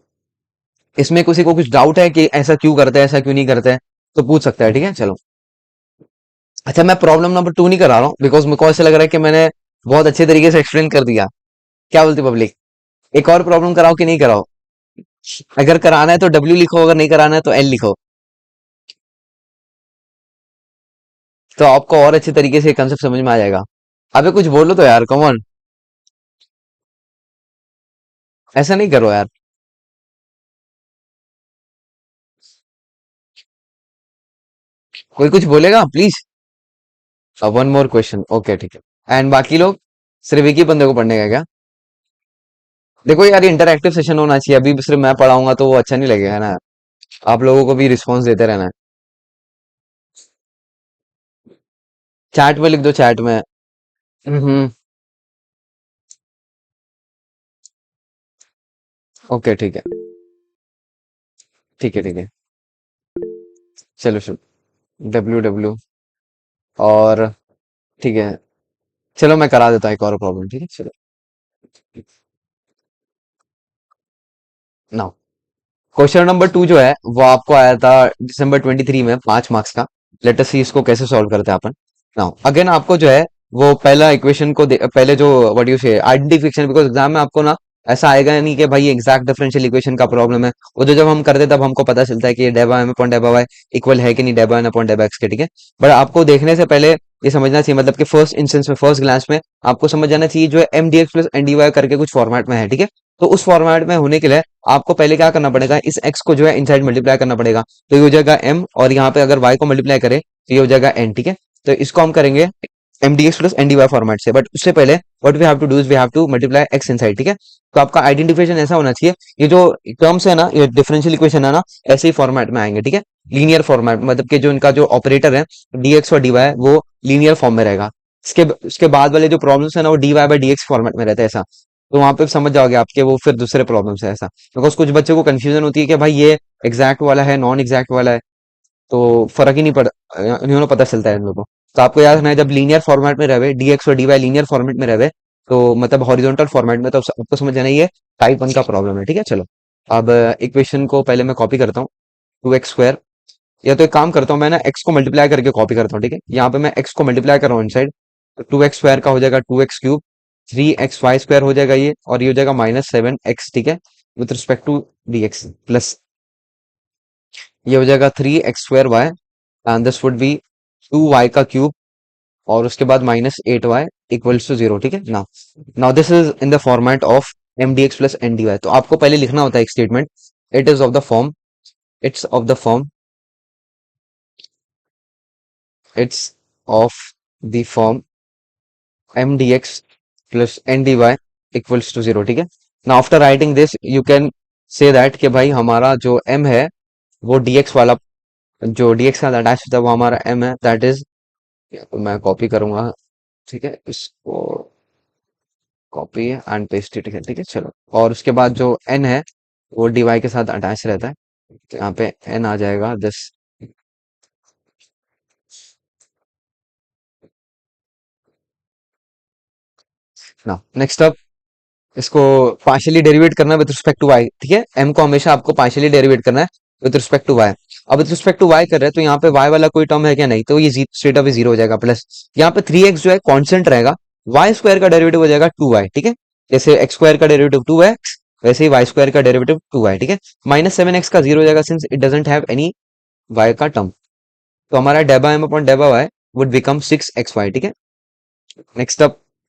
S1: इसमें किसी को कुछ डाउट है कि ऐसा क्यों करते हैं, ऐसा क्यों नहीं करते हैं, तो पूछ सकता है, ठीक है। चलो, अच्छा, मैं प्रॉब्लम नंबर टू नहीं करा रहा हूँ बिकॉज मेरे को ऐसा लग रहा है कि मैंने बहुत अच्छे तरीके से एक्सप्लेन कर दिया। क्या बोलती पब्लिक? एक और प्रॉब्लम कराओ कि नहीं कराओ? अगर कराना है तो डब्ल्यू लिखो, अगर नहीं कराना है तो एल लिखो, तो आपको और अच्छे तरीके से कंसेप्ट समझ में आ जाएगा। अबे कुछ बोलो तो यार, कम ऑन, ऐसा नहीं करो यार। कोई कुछ बोलेगा please? One more question, okay ठीक है। एंड बाकी लोग सिर्फ एक ही बंदे को पढ़ने का क्या? देखो यार, ये इंटरएक्टिव सेशन होना चाहिए। अभी सिर्फ मैं पढ़ाऊंगा तो वो अच्छा नहीं लगेगा, है ना। आप लोगों को भी रिस्पॉन्स देते रहना है। चैट में लिख दो, चैट में। हम्म। ओके ठीक है, ठीक है, ठीक है। चलो चलो, डब्ल्यू डब्ल्यू, और ठीक है। चलो मैं करा देता हूँ एक और प्रॉब्लम, ठीक है, चलो। नाउ, क्वेश्चन नंबर टू जो है वो आपको आया था दिसंबर 23 में, 5 मार्क्स का। लेट अस सी इसको कैसे सॉल्व करते हैं अपन। नाउ अगेन आपको जो है वो पहला इक्वेशन को पहले जो व्हाट यू से आइडेंटिफिकेशन, बिकॉज एग्जाम में आपको ना ऐसा आएगा नहीं कि भाई ये एग्जैक्ट डिफरेंशियल इक्वेशन का प्रॉब्लम है। वो तो जब हम करते तब हमको पता चलता है कि ये डेबा एम अपॉन डेबा वाई इक्वल है कि नहीं, डेबा एन अपॉन डेबा एक्स के, ठीक है। बट आपको देखने से पहले ये समझना चाहिए, मतलब कि फर्स्ट इंस्टेंस में, फर्स्ट ग्लांस में आपको समझ जाना चाहिए जो है M D x plus N D y करके कुछ फॉर्मेट में है, ठीक है। तो उस फॉर्मेट में होने के लिए आपको पहले क्या करना पड़ेगा, इस x को जो है इनसाइड मल्टीप्लाई करना पड़ेगा। तो ये हो जाएगा m, और यहाँ पे अगर y को मल्टीप्लाई करें तो ये हो जाएगा n, ठीक है। तो इसको हम करेंगे m D x plus N D y format से, बट उससे पहले what we have to do is we have to multiply x inside, ठीक है। तो आपका आइडेंटिफिकेशन ऐसा होना चाहिए, ये जो टर्म्स है ना, ये डिफरेंशियल इक्वेशन है ना, ऐसे ही फॉर्मेट में आएंगे, ठीक है। लीनियर फॉर्मेट, मतलब कि जो इनका जो ऑपरेटर है dx और dy वो लीनियर फॉर्म में रहेगा। इसके बाद वाले जो प्रॉब्लम्स है ना, वो dy बाई dx फॉर्मेट में रहता है ऐसा। तो वहां पे समझ जाओगे आपके वो फिर दूसरे प्रॉब्लम्स है ऐसा। बिकॉज कुछ बच्चों को कंफ्यूजन होती है कि भाई ये एग्जैक्ट वाला है, नॉन एग्जैक्ट वाला है, तो फर्क ही नहीं पड़ नहीं होना, पता चलता है इन लोगों को। तो आपको याद रखना है, जब लीनियर फॉर्मेट में रहे डीएक्स और डीवाई लीनियर फॉर्मेट में रहे, तो मतलब हॉरिजॉन्टल फॉर्मेट में, तो आपको समझ जाना ये टाइप वन का प्रॉब्लम है, ठीक है। चलो, अब इक्वेशन को पहले मैं कॉपी करता हूँ, टू एक्स स्क्वायर, या तो एक काम करता हूँ मैं ना, एक्स को मल्टीप्लाई करके कॉपी करता हूँ, ठीक है। यहाँ पे मैं एक्स को मल्टीप्लाई कर रहा हूँ इनसाइड, तो टू एक्स स्क्वायर का हो जाएगा two x cube, three x Y square हो जाएगा ये, और ये हो जाएगा माइनस सेवन एक्स, ठीक है, with respect to D x, plus ये हो जाएगा three x square y, and this would be two y का क्यूब, और उसके बाद minus eight y equals to zero, ठीक है ना। Now this is in the format of M D x plus N D y. तो आपको पहले लिखना होता है एक statement, it is of the form, it's of the form, it's of the form M D x plus N D Y equals to zero, ठीक है ना। After writing this you can say that कि भाई हमारा जो m है वो dx वाला, जो dx का अटैच होता है वो हमारा m है, दैट इज, मैं कॉपी करूंगा, ठीक है, इसको कॉपी एंड पेस्ट, ठीक है चलो। और उसके बाद जो n है वो dy के साथ अटैच रहता है, तो यहाँ पे n आ जाएगा दिस ना। नेक्स्ट अप, इसको पार्शियली डेरिवेट करना है विद रिस्पेक्ट टू वाई, ठीक है। एम को हमेशा आपको पार्शियली डेरिवेट करना है विद रिस्पेक्ट टू वाई। अब विद रिस्पेक्ट टू वाई कर रहे हैं तो यहाँ पे वाई वाला कोई टर्म है क्या, नहीं, तो ये स्ट्रेट अवे जीरो हो जाएगा। प्लस यहाँ पे 3x जो है कांस्टेंट रहेगा, वाई स्क्वायर का डेरिवेटिव हो जाएगा 2y, ठीक है। जैसे एक्स स्क्वायर का डेरिवेटिव 2x, वैसे ही वाई स्क्वायर का डेरिवेटिव 2y, ठीक है। -7x का जीरो हो जाएगा since it doesn't have any y का टर्म, तो हमारा डेबा एम अपॉन डेबा वाई वुड बिकम 6xy, ठीक है। नेक्स्ट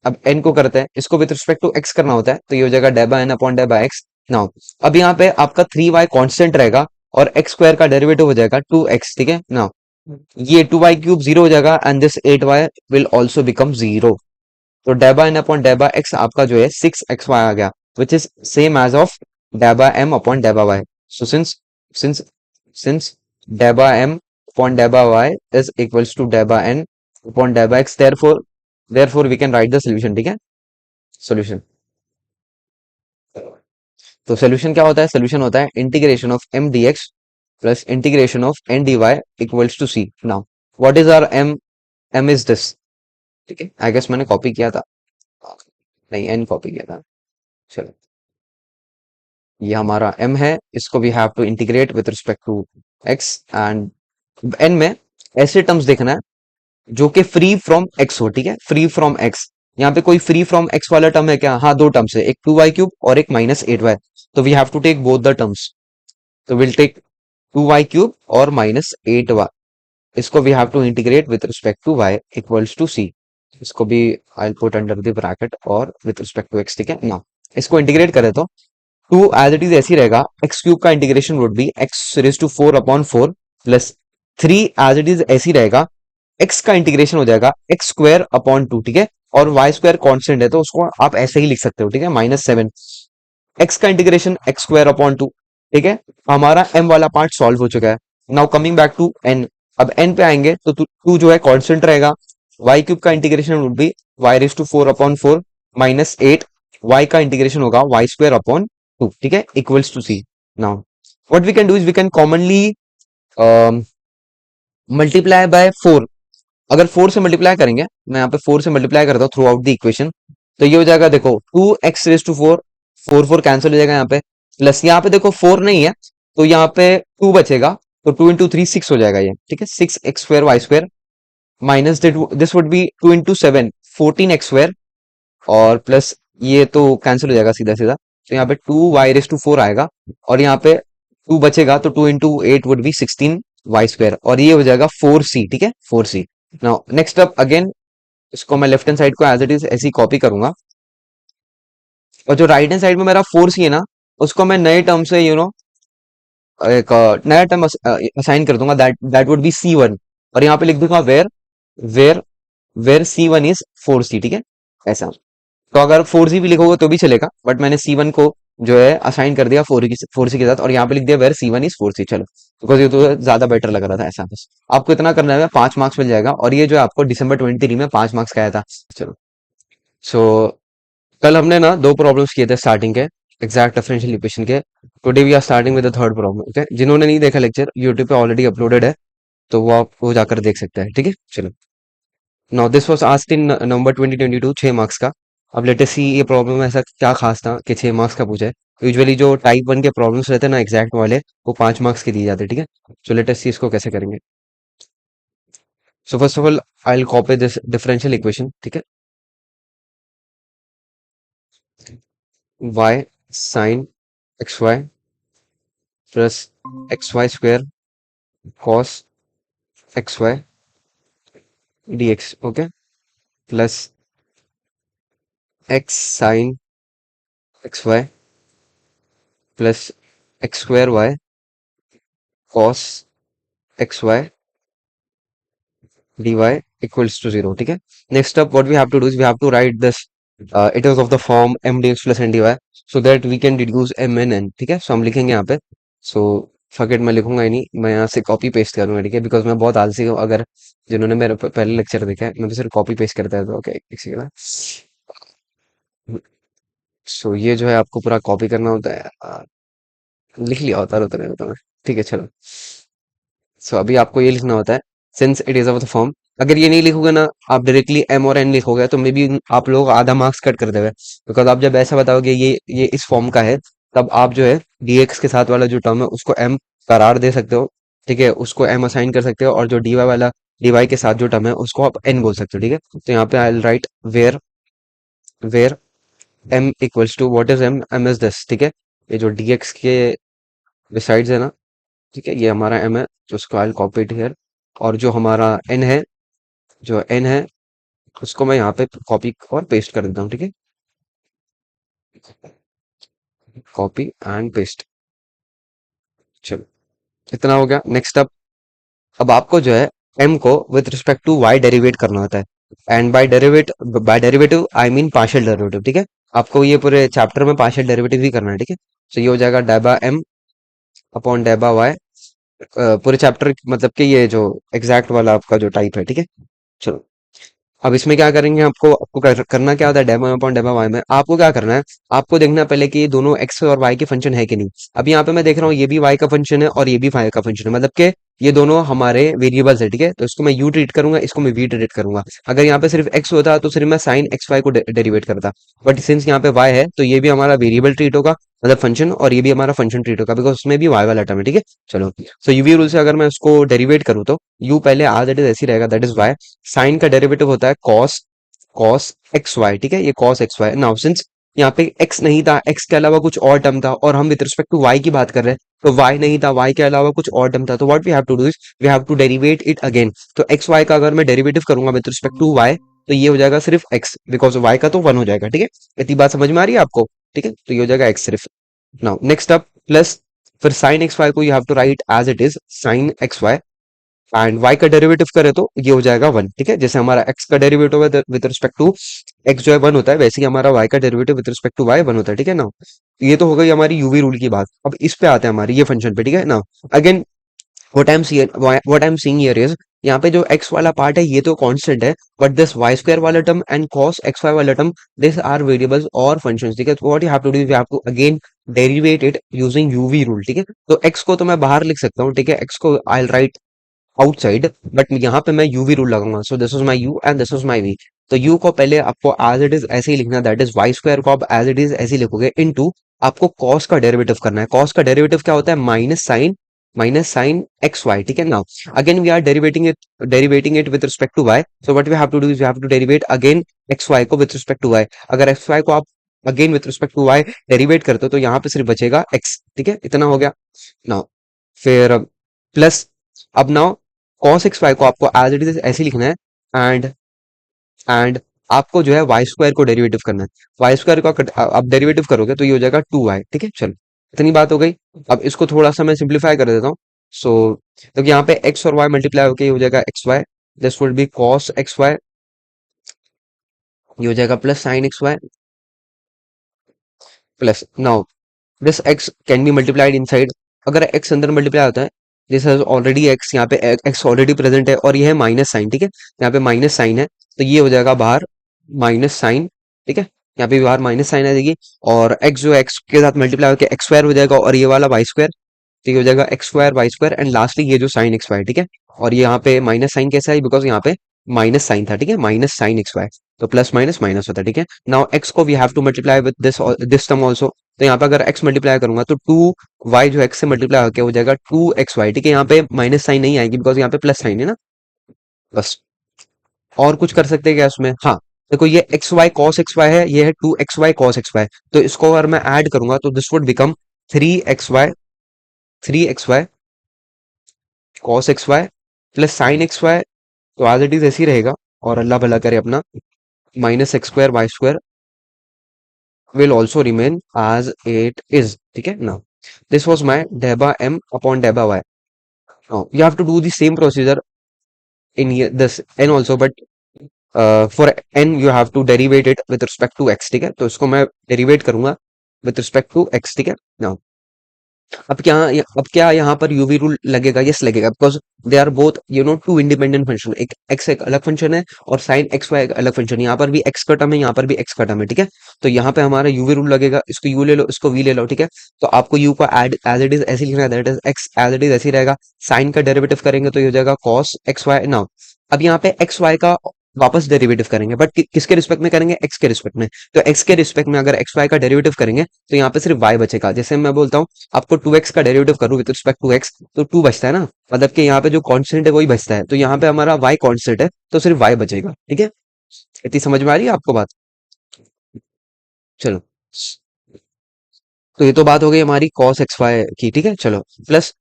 S1: अब n को करते हैं, इसको विद रिस्पेक्ट टू x करना होता है, तो ये हो जाएगा डेबा एन अपॉन डेबा एक्स। नाउ अब यहाँ पे आपका 3y कांस्टेंट रहेगा और x स्क्वायर का डेरिवेटिव हो जाएगा 2x, ठीक है। नाउ ये 2y क्यूब जीरो हो जाएगा and this 8y will also become zero. तो डेबा एन अपॉन डेबा एक्स आपका जो है 6xy आ गया, which is same as of डेबा एम अपॉन डेबा वाई। सो सिंस सिंस डेबा एम अपॉन डेबा वाई इज इक्वल्स टू डेबा एन अपॉन डेबा x, therefore we can write the solution, ठीक है। सोल्यूशन, तो सोल्यूशन क्या होता है, सोल्यूशन होता है integration of M D x plus integration of N D Y equals to C. Now what is our m, M is this, ठीक है। आई गेस मैंने कॉपी किया था, नहीं एन कॉपी किया था, चलो ये हमारा m है, इसको we have to integrate with respect to x and n में ऐसे टर्म्स देखना है जो कि फ्री फ्रॉम x हो, ठीक है, फ्री फ्रॉम x। यहाँ पे कोई फ्री फ्रॉम x वाला टर्म है क्या, हाँ दो टर्म्स है, एक 2y क्यूब और एक -8y, तो we have to take both the terms, तो विल टेक 2y क्यूब और -8y, इसको we have to integrate with respect to y equals to c। इसको भी I put under the bracket और with respect to x, ठीक है ना। इसको इंटीग्रेट करें तो टू एज इट इज ऐसी रहेगा, एक्स क्यूब का integration would be x raise to 4/4 plus 3 as it is ऐसी रहेगा, एक्स का इंटीग्रेशन हो जाएगा एक्स स्क्वायर अपॉन 2, ठीक है। और वाई स्क्वायर कांस्टेंट है तो उसको आप ऐसे ही लिख सकते हो, ठीक है, -7 एक्स का इंटीग्रेशन एक्स स्क्वायर अपॉन 2, ठीक है। हमारा एम वाला पार्ट सॉल्व हो चुका है। Now coming back to n, अब एन पे आएंगे तो टू जो है कांस्टेंट रहेगा, वाई क्यूब का integration would be y raise to 4/4 -8, y का इंटीग्रेशन होगा वाई स्क्वायर अपॉन 2, ठीक है, equals to C. Now what we can do is we can commonly multiply by 4। अगर 4 से मल्टीप्लाई करेंगे, मैं यहाँ पे 4 से मल्टीप्लाई करता हूँ थ्रू आउट द इक्वेशन, तो ये हो जाएगा देखो 2x⁴, 4 कैंसिल हो जाएगा यहाँ पे, प्लस यहाँ पे देखो 4 नहीं है तो यहाँ पे 2 बचेगा, तो 2 × 3 6 हो जाएगा ये, ठीक है, 6x² minus this would B 2 × 7 14x², और प्लस ये तो कैंसिल हो जाएगा सीधा सीधा, तो यहाँ पे 2y⁴ आएगा, और यहाँ पे 2 बचेगा तो 2 × 8 वुड बी 16y², और ये हो जाएगा 4c, ठीक है, 4c। Now next up again, इसको मैं लेफ्ट हैंड साइड को एज इट इज ऐसी कॉपी करूंगा, और जो राइट हैंड साइड में मेरा 4c है ना, उसको मैं नए टर्म से एक नया टर्म असाइन कर दूंगा, that that would be c1, और यहाँ पे लिख दूंगा where where c1 is 4c, ठीक है, ऐसा। तो अगर 4c भी लिखोगे तो भी चलेगा, बट मैंने c1 को जो है असाइन कर दिया 4c के साथ, और यहाँ पे लिख दिया वेयर c1 इज 4c, चलो, बिकॉज ये तो ज्यादा बेटर लग रहा था ऐसा। बस आपको इतना करना है, 5 मार्क्स मिल जाएगा, और ये जो है आपको दिसंबर 23 में 5 मार्क्स का आया था, चलो। सो कल हमने ना दो प्रॉब्लम्स किए थे स्टार्टिंग के, एग्जैक्ट डिफरेंशियल इक्वेशन के। Today we are starting with the third problem, okay. जिन्होंने नहीं देखा लेक्चर, यूट्यूब पे ऑलरेडी अपलोडेड है, तो वो आप वो जाकर देख सकते हैं, ठीक है, चलो। Now this was asked in November 2022, 6 marks का। अब लेटेस्ट सी ये प्रॉब्लम ऐसा क्या खास था कि 6 मार्क्स का पूछा है। यूजुअली जो टाइप 1 के प्रॉब्लम्स रहते हैं ना एग्जैक्ट वाले, वो 5 मार्क्स के दिए जाते हैं, ठीक है। सो लेटेस्ट सी इसको कैसे करेंगे। So first of all I will copy this differential equation, ठीक है। y sin xy प्लस xy² cos xy dx, okay, plus x sine x y plus x square y cos x y dy equals to 0. ठीक है. Next up, what we have to do is we have to write this. It is of the form m dx plus n dy so that we can deduce m and n. ठीक है. So हम लिखेंगे यहाँ पे. So forget मैं लिखूंगा ही नहीं, मैं यहाँ से कॉपी पेस्ट करूंगा. ठीक है, बिकॉज मैं बहुत आलसी हूँ. अगर जिन्होंने मेरे पहले लेक्चर देखा है, मैं भी सिर्फ कॉपी पेस्ट करता है. तो ओके, एक सेकंड. सो ये जो है आपको पूरा कॉपी करना होता है. लिख लिया होता है, तो नहीं होता मैं. ठीक है, चलो. सो अभी आपको ये लिखना होता है, since it is of the form. अगर ये नहीं लिखोगे ना, आप डायरेक्टली एम और एन लिखोगे तो मे बी आप लोग आधा मार्क्स कट कर देंगे. बिकॉज आप जब ऐसा बताओगे ये इस फॉर्म का है, तब आप जो है डीएक्स के साथ वाला जो टर्म है उसको एम करार दे सकते हो. ठीक है, उसको एम असाइन कर सकते हो, और जो डीवाई वाला डीवाई के साथ जो टर्म है उसको आप एन बोल सकते हो. ठीक है, तो यहाँ पे I write where where M equals to what is M. M is this. ठीक है, ये जो डीएक्स के बिसाइड्स है ना. ठीक है, ये हमारा एम है, तो उसको आई कॉपी इट हियर. और जो हमारा एन है, जो एन है उसको मैं यहाँ पे कॉपी और पेस्ट कर देता हूँ. ठीक है, कॉपी एंड पेस्ट. चलो, इतना हो गया. नेक्स्ट अब आपको जो है m को with respect to y derivate करना होता है. And by derivative I mean partial derivative. ठीक है, आपको ये पूरे चैप्टर में पार्शियल डेरिवेटिव ही करना है. ठीक है, तो ये हो जाएगा डेबा m अपॉन डेबा y. पूरे चैप्टर मतलब कि ये जो एग्जैक्ट वाला आपका जो टाइप है. ठीक है, चलो. अब इसमें क्या करेंगे, आपको आपको करना क्या होता है, डेमो अपॉन डेमो वाई में आपको क्या करना है. आपको देखना है पहले कि ये दोनों एक्स और वाई के फंक्शन है कि नहीं. अब यहाँ पे मैं देख रहा हूँ ये भी वाई का फंक्शन है और ये भी वाई का फंक्शन है, मतलब कि ये दोनों हमारे वेरिएबल्स है. ठीक है, तो इसको मैं यू ट्रीट करूंगा, इसको मैं वी ट्रीट करूंगा. अगर यहाँ पे सिर्फ एक्स होता तो सिर्फ मैं साइन एक्स वाई को डेरिवेट करता. बट सिंस यहाँ पे वाई है, तो ये भी हमारा वेरिएबल ट्रीट होगा, मतलब फंक्शन, और ये भी हमारा फंक्शन ट्रीट होगा, बिकॉज उसमें भी वाई वाला टर्म है. ठीक है, चलो. सो यूवी रूल से अगर मैं उसको डेरिवेट करूँ तो यू पहले आज इट इज ऐसी रहेगा, दैट इज वाई. साइन का डेरिवेटिव होता है कॉस कॉस एक्स वाई. ठीक है, ये cos x y. Now since यहाँ पे एक्स नहीं था, एक्स के अलावा कुछ और टर्म था, और हम विद रिस्पेक्ट टू वाई की बात कर रहे हैं, तो वाई नहीं था, वाई के अलावा कुछ और टर्म था, तो what we have to do is we have to derivate it again. तो एक्स वाई का अगर मैं डेरिवेटिव करूंगा विद रिस्पेक्ट टू वाई, तो ये हो जाएगा सिर्फ एक्स, बिकॉज वाई का तो वन हो जाएगा. ठीक है, इतनी बात समझ में आ रही है आपको. ठीक है, तो ये हो जाएगा एक्स सिर्फ. नाउ नेक्स्ट अप प्लस, फिर साइन एक्स वाई को you have to write as it is sine x Y. And y का डेरिवेटिव करे तो ये हो जाएगा वन. ठीक है, जैसे हमारा x का डेरिवेटिव है विद रिस्पेक्ट टू x जो है वन होता है, वैसे ही हमारा y का derivative with respect to y one होता है. ठीक है ना, ये तो हो गई हमारी यूवी रूल की बात. अब इस पे आते हैं हमारी ये फंक्शन पे. ठीक है ना, again what I am seeing here is, यहाँ पे जो x वाला पार्ट है ये तो कांस्टेंट है, बट दिस y स्क्वायर वाला term and cos x y वाला टर्म, दिस आर वेरिएबल्स और फंक्शंस. ठीक है, तो what you have to do, you have to again derivate it using UV rule. ठीक है, तो x को तो मैं बाहर लिख सकता हूँ. ठीक है, x को आई राइट आउटसाइड, बट यहाँ पे मैं यूवी रूल लगाऊंगा. So this is my u and this is my v. तो यू को पहले आपको एज इट इज ऐसे ही लिखना, दैट इज वाई स्क्वायर को आप एज इट इज ऐसे ही लिखोगे इनटू आपको कॉस का डेरिवेटिव करना है. कॉस का डेरिवेटिव क्या होता है, माइनस साइन एक्स वाई. ठीक है, now again we are derivating it with respect to y. So what we have to do is we have to derivate again x Y को with respect to y. अगर x Y को आप again with respect to y derivate करते हो तो यहाँ पे सिर्फ बचेगा एक्स. ठीक है, इतना हो गया. नाउ फिर प्लस, अब नाउ cos एक्स वाई को आपको एज इट इज ऐसे ही लिखना है. एंड एंड आपको जो है वाई स्क्वायर को डेरिवेटिव करना है. वाई स्क्वायर को आप डेरिवेटिव करोगे तो ये हो जाएगा टू वाई. ठीक है, चलो, इतनी बात हो गई. अब इसको थोड़ा सा मैं सिंप्लीफाई कर देता हूँ. सो तो यहाँ पे एक्स और वाई मल्टीप्लाई होकर ये हो जाएगा x y. This would be cos x y. ये हो जाएगा plus sine x y plus. Now this x can be multiplied inside. अगर x अंदर मल्टीप्लाई होता है, दिस हैज ऑलरेडी x, यहाँ पे x ऑलरेडी प्रेजेंट है, और ये है माइनस साइन. ठीक है, यहाँ पे माइनस साइन है, तो ये हो जाएगा बाहर माइनस साइन. ठीक है, यहाँ पे बाहर माइनस साइन आ जाएगी, और x जो x के साथ मल्टीप्लाई होकर एक्स स्क्वायर हो जाएगा, और ये वाला वाई स्क्वायर. तो ये हो जाएगा x square y square, and lastly ये जो साइन एक्स वाई. ठीक है, और ये यहाँ पे माइनस साइन कैसा है, बिकॉज यहाँ पे माइनस साइन था. ठीक है, माइनस साइन एक्स वाई, तो प्लस माइनस माइनस होता है. ठीक है, नाउ एक्स को we have to multiply with this term also. तो यहाँ पे अगर x मल्टीप्लाई करूंगा तो टू वाई जो x से मल्टीप्लाई होकर हो जाएगा टू एक्स वाई. ठीक है, यहाँ पे माइनस साइन नहीं आएगी, बिकॉज यहाँ पे प्लस साइन है ना. बस, और कुछ कर सकते हैं क्या इसमें, हाँ. देखो, ये x y cos x y है, ये है two x y cos x y. तो इसको अगर मैं ऐड करूंगा तो this would become three x y cos x y plus sine x y. तो एज इट इज ऐसे ही रहेगा, और अल्लाह भला करे अपना, minus x square y square will also remain as it is. ठीक है now, this was my deba m upon deba y. Now you have to do the same procedure in here, this n also, but for n you have to derivate it with respect to x. ठीक है, तो इसको मैं derivate करूंगा with respect to x. ठीक है now, अब क्या यहाँ पर यूवी रूल लगेगा? यस लगेगा, because they are both two independent function. एक एक्स एक अलग फंक्शन है और साइन एक्स वाई एक अलग फंक्शन है। यहाँ पर भी एक्स का टर्म है, यहाँ पर भी एक्स का टर्म है। ठीक है, तो यहाँ पे हमारा यूवी रूल लगेगा। इसको यू ले लो, इसको वी ले लो। ठीक है, तो आपको यू को एड एज इट इज ऐसे लिखना है, that is x as it is ऐसे ही रहेगा। साइन का डेरिवेटिव करेंगे तो ये हो जाएगा कॉस एक्स वाई। नाउ अब यहाँ पे एक्स वाई का वापस डेरिवेटिव करेंगे, बट किसके रिस्पेक्ट में करेंगे? एक्स के रिस्पेक्ट में। तो एक्स के रिस्पेक्ट में अगर एक्स वाई का डेरिवेटिव करेंगे तो यहाँ पे सिर्फ वाई बचेगा। जैसे मैं बोलता हूँ आपको 2x का डेरिवेटिव करूँ विद रिस्पेक्ट टू एक्स, तो 2 बचता है ना, मतलब कि यहाँ पे जो कांस्टेंट है वही बचता है। तो यहाँ पे हमारा y कांस्टेंट है, तो सिर्फ y बचेगा। ठीक है, इतनी समझ में आ रही है आपको बात? चलो, तो ये तो बात हो गई हमारी cos एक्स वाई की। ठीक है, चलो प्लस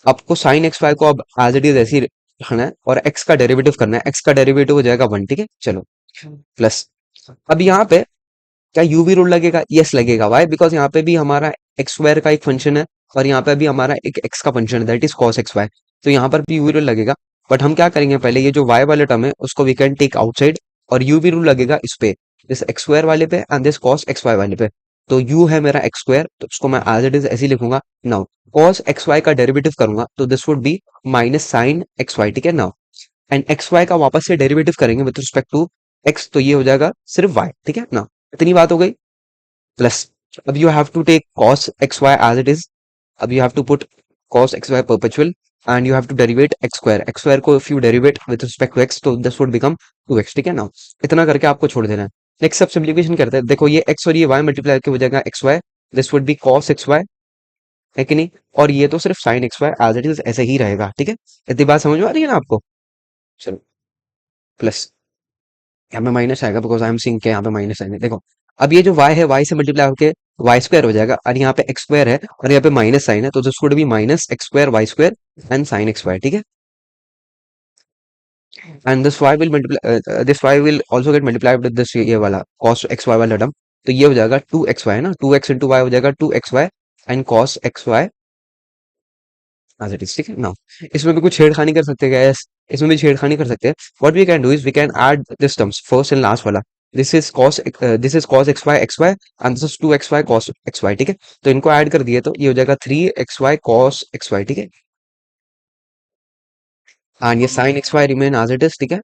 S1: आपको sin एक्स वाई को अब एज इट इज ऐसे ही रखना है और x का डेरिवेटिव करना है। x का डेरिवेटिव हो जाएगा 1। ठीक है, चलो प्लस अब यहाँ पे क्या यूवी रूल लगेगा? यस लगेगा। वाई? बिकॉज यहाँ पे भी हमारा एक्स स्क्वायर का एक फंक्शन है और यहाँ पे भी हमारा एक एक्स का फंक्शन है, that is cos x y. तो यहाँ पर भी यूवी रूल लगेगा। बट हम क्या करेंगे, पहले ये जो वाई वाले टर्म है उसको वी कैन टेक आउटसाइड और यूवी रूल लगेगा इस पे, दिस एक्स स्क्वायर वाले पे and this cos x y वाले पे। तो यू है मेरा एक्स स्क्वायर, तो उसको मैं एज इट इज ऐसे ही लिखूंगा। नाउ कॉस एक्स वाई का डेरिवेटिव करूंगा तो this would be minus sine x y. ठीक है, नाउ एंड एक्स वाई का वापस से डेरिवेटिव करेंगे विद रिस्पेक्ट टू एक्स, तो ये हो जाएगा सिर्फ वाई। ठीक है ना, इतनी बात हो गई। प्लस अब you have to take cos xy as it is. अब you have to put cos xy perpetual and you have to derivate x square। x square को if you derivate with respect to x तो this would become 2x। ठीक है ना, इतना करके आपको छोड़ देना है। नेक्स्ट सब सिंप्लीफिकेशन करते हैं। देखो ये x और ये y मल्टीप्लाई करके हो जाएगा xy, this would be cos xy, है कि नहीं? और ये तो सिर्फ sin xy as it is ऐसे ही रहेगा। ठीक है, इतनी बात समझ में आ रही है ना आपको? चलो प्लस यहाँ पे माइनस आएगा बिकॉज आई एम सीइंग के यहाँ पे माइनस आएंगे। देखो अब ये जो y है y से मल्टीप्लाई होके वाई स्क्वायर हो जाएगा और यहाँ पे एक्स स्क्वायर है और यहाँ पे माइनस साइन है, तो this would be minus x square y square and sine x y. ठीक है, and this y will also get multiplied with this ये वाला cos एक्स वाई वाला टर्म। तो ये हो जाएगा 2xy है ना, 2x इंटू वाई हो जाएगा 2xy and cos x y as it is. ठीक है, नाउ इसमें भी कुछ छेड़खानी कर सकते हैं गैस, इसमें भी छेड़खानी कर सकते हैं। What we can do is we can add this terms first and last वाला। This is cos x Y and this is 2xy cos x y. ठीक है, तो इनको ऐड कर दिए तो ये हो जाएगा 3xy cos एक्स वाई। ठीक है, एंड ये sin x y remain as it is. ठीक है,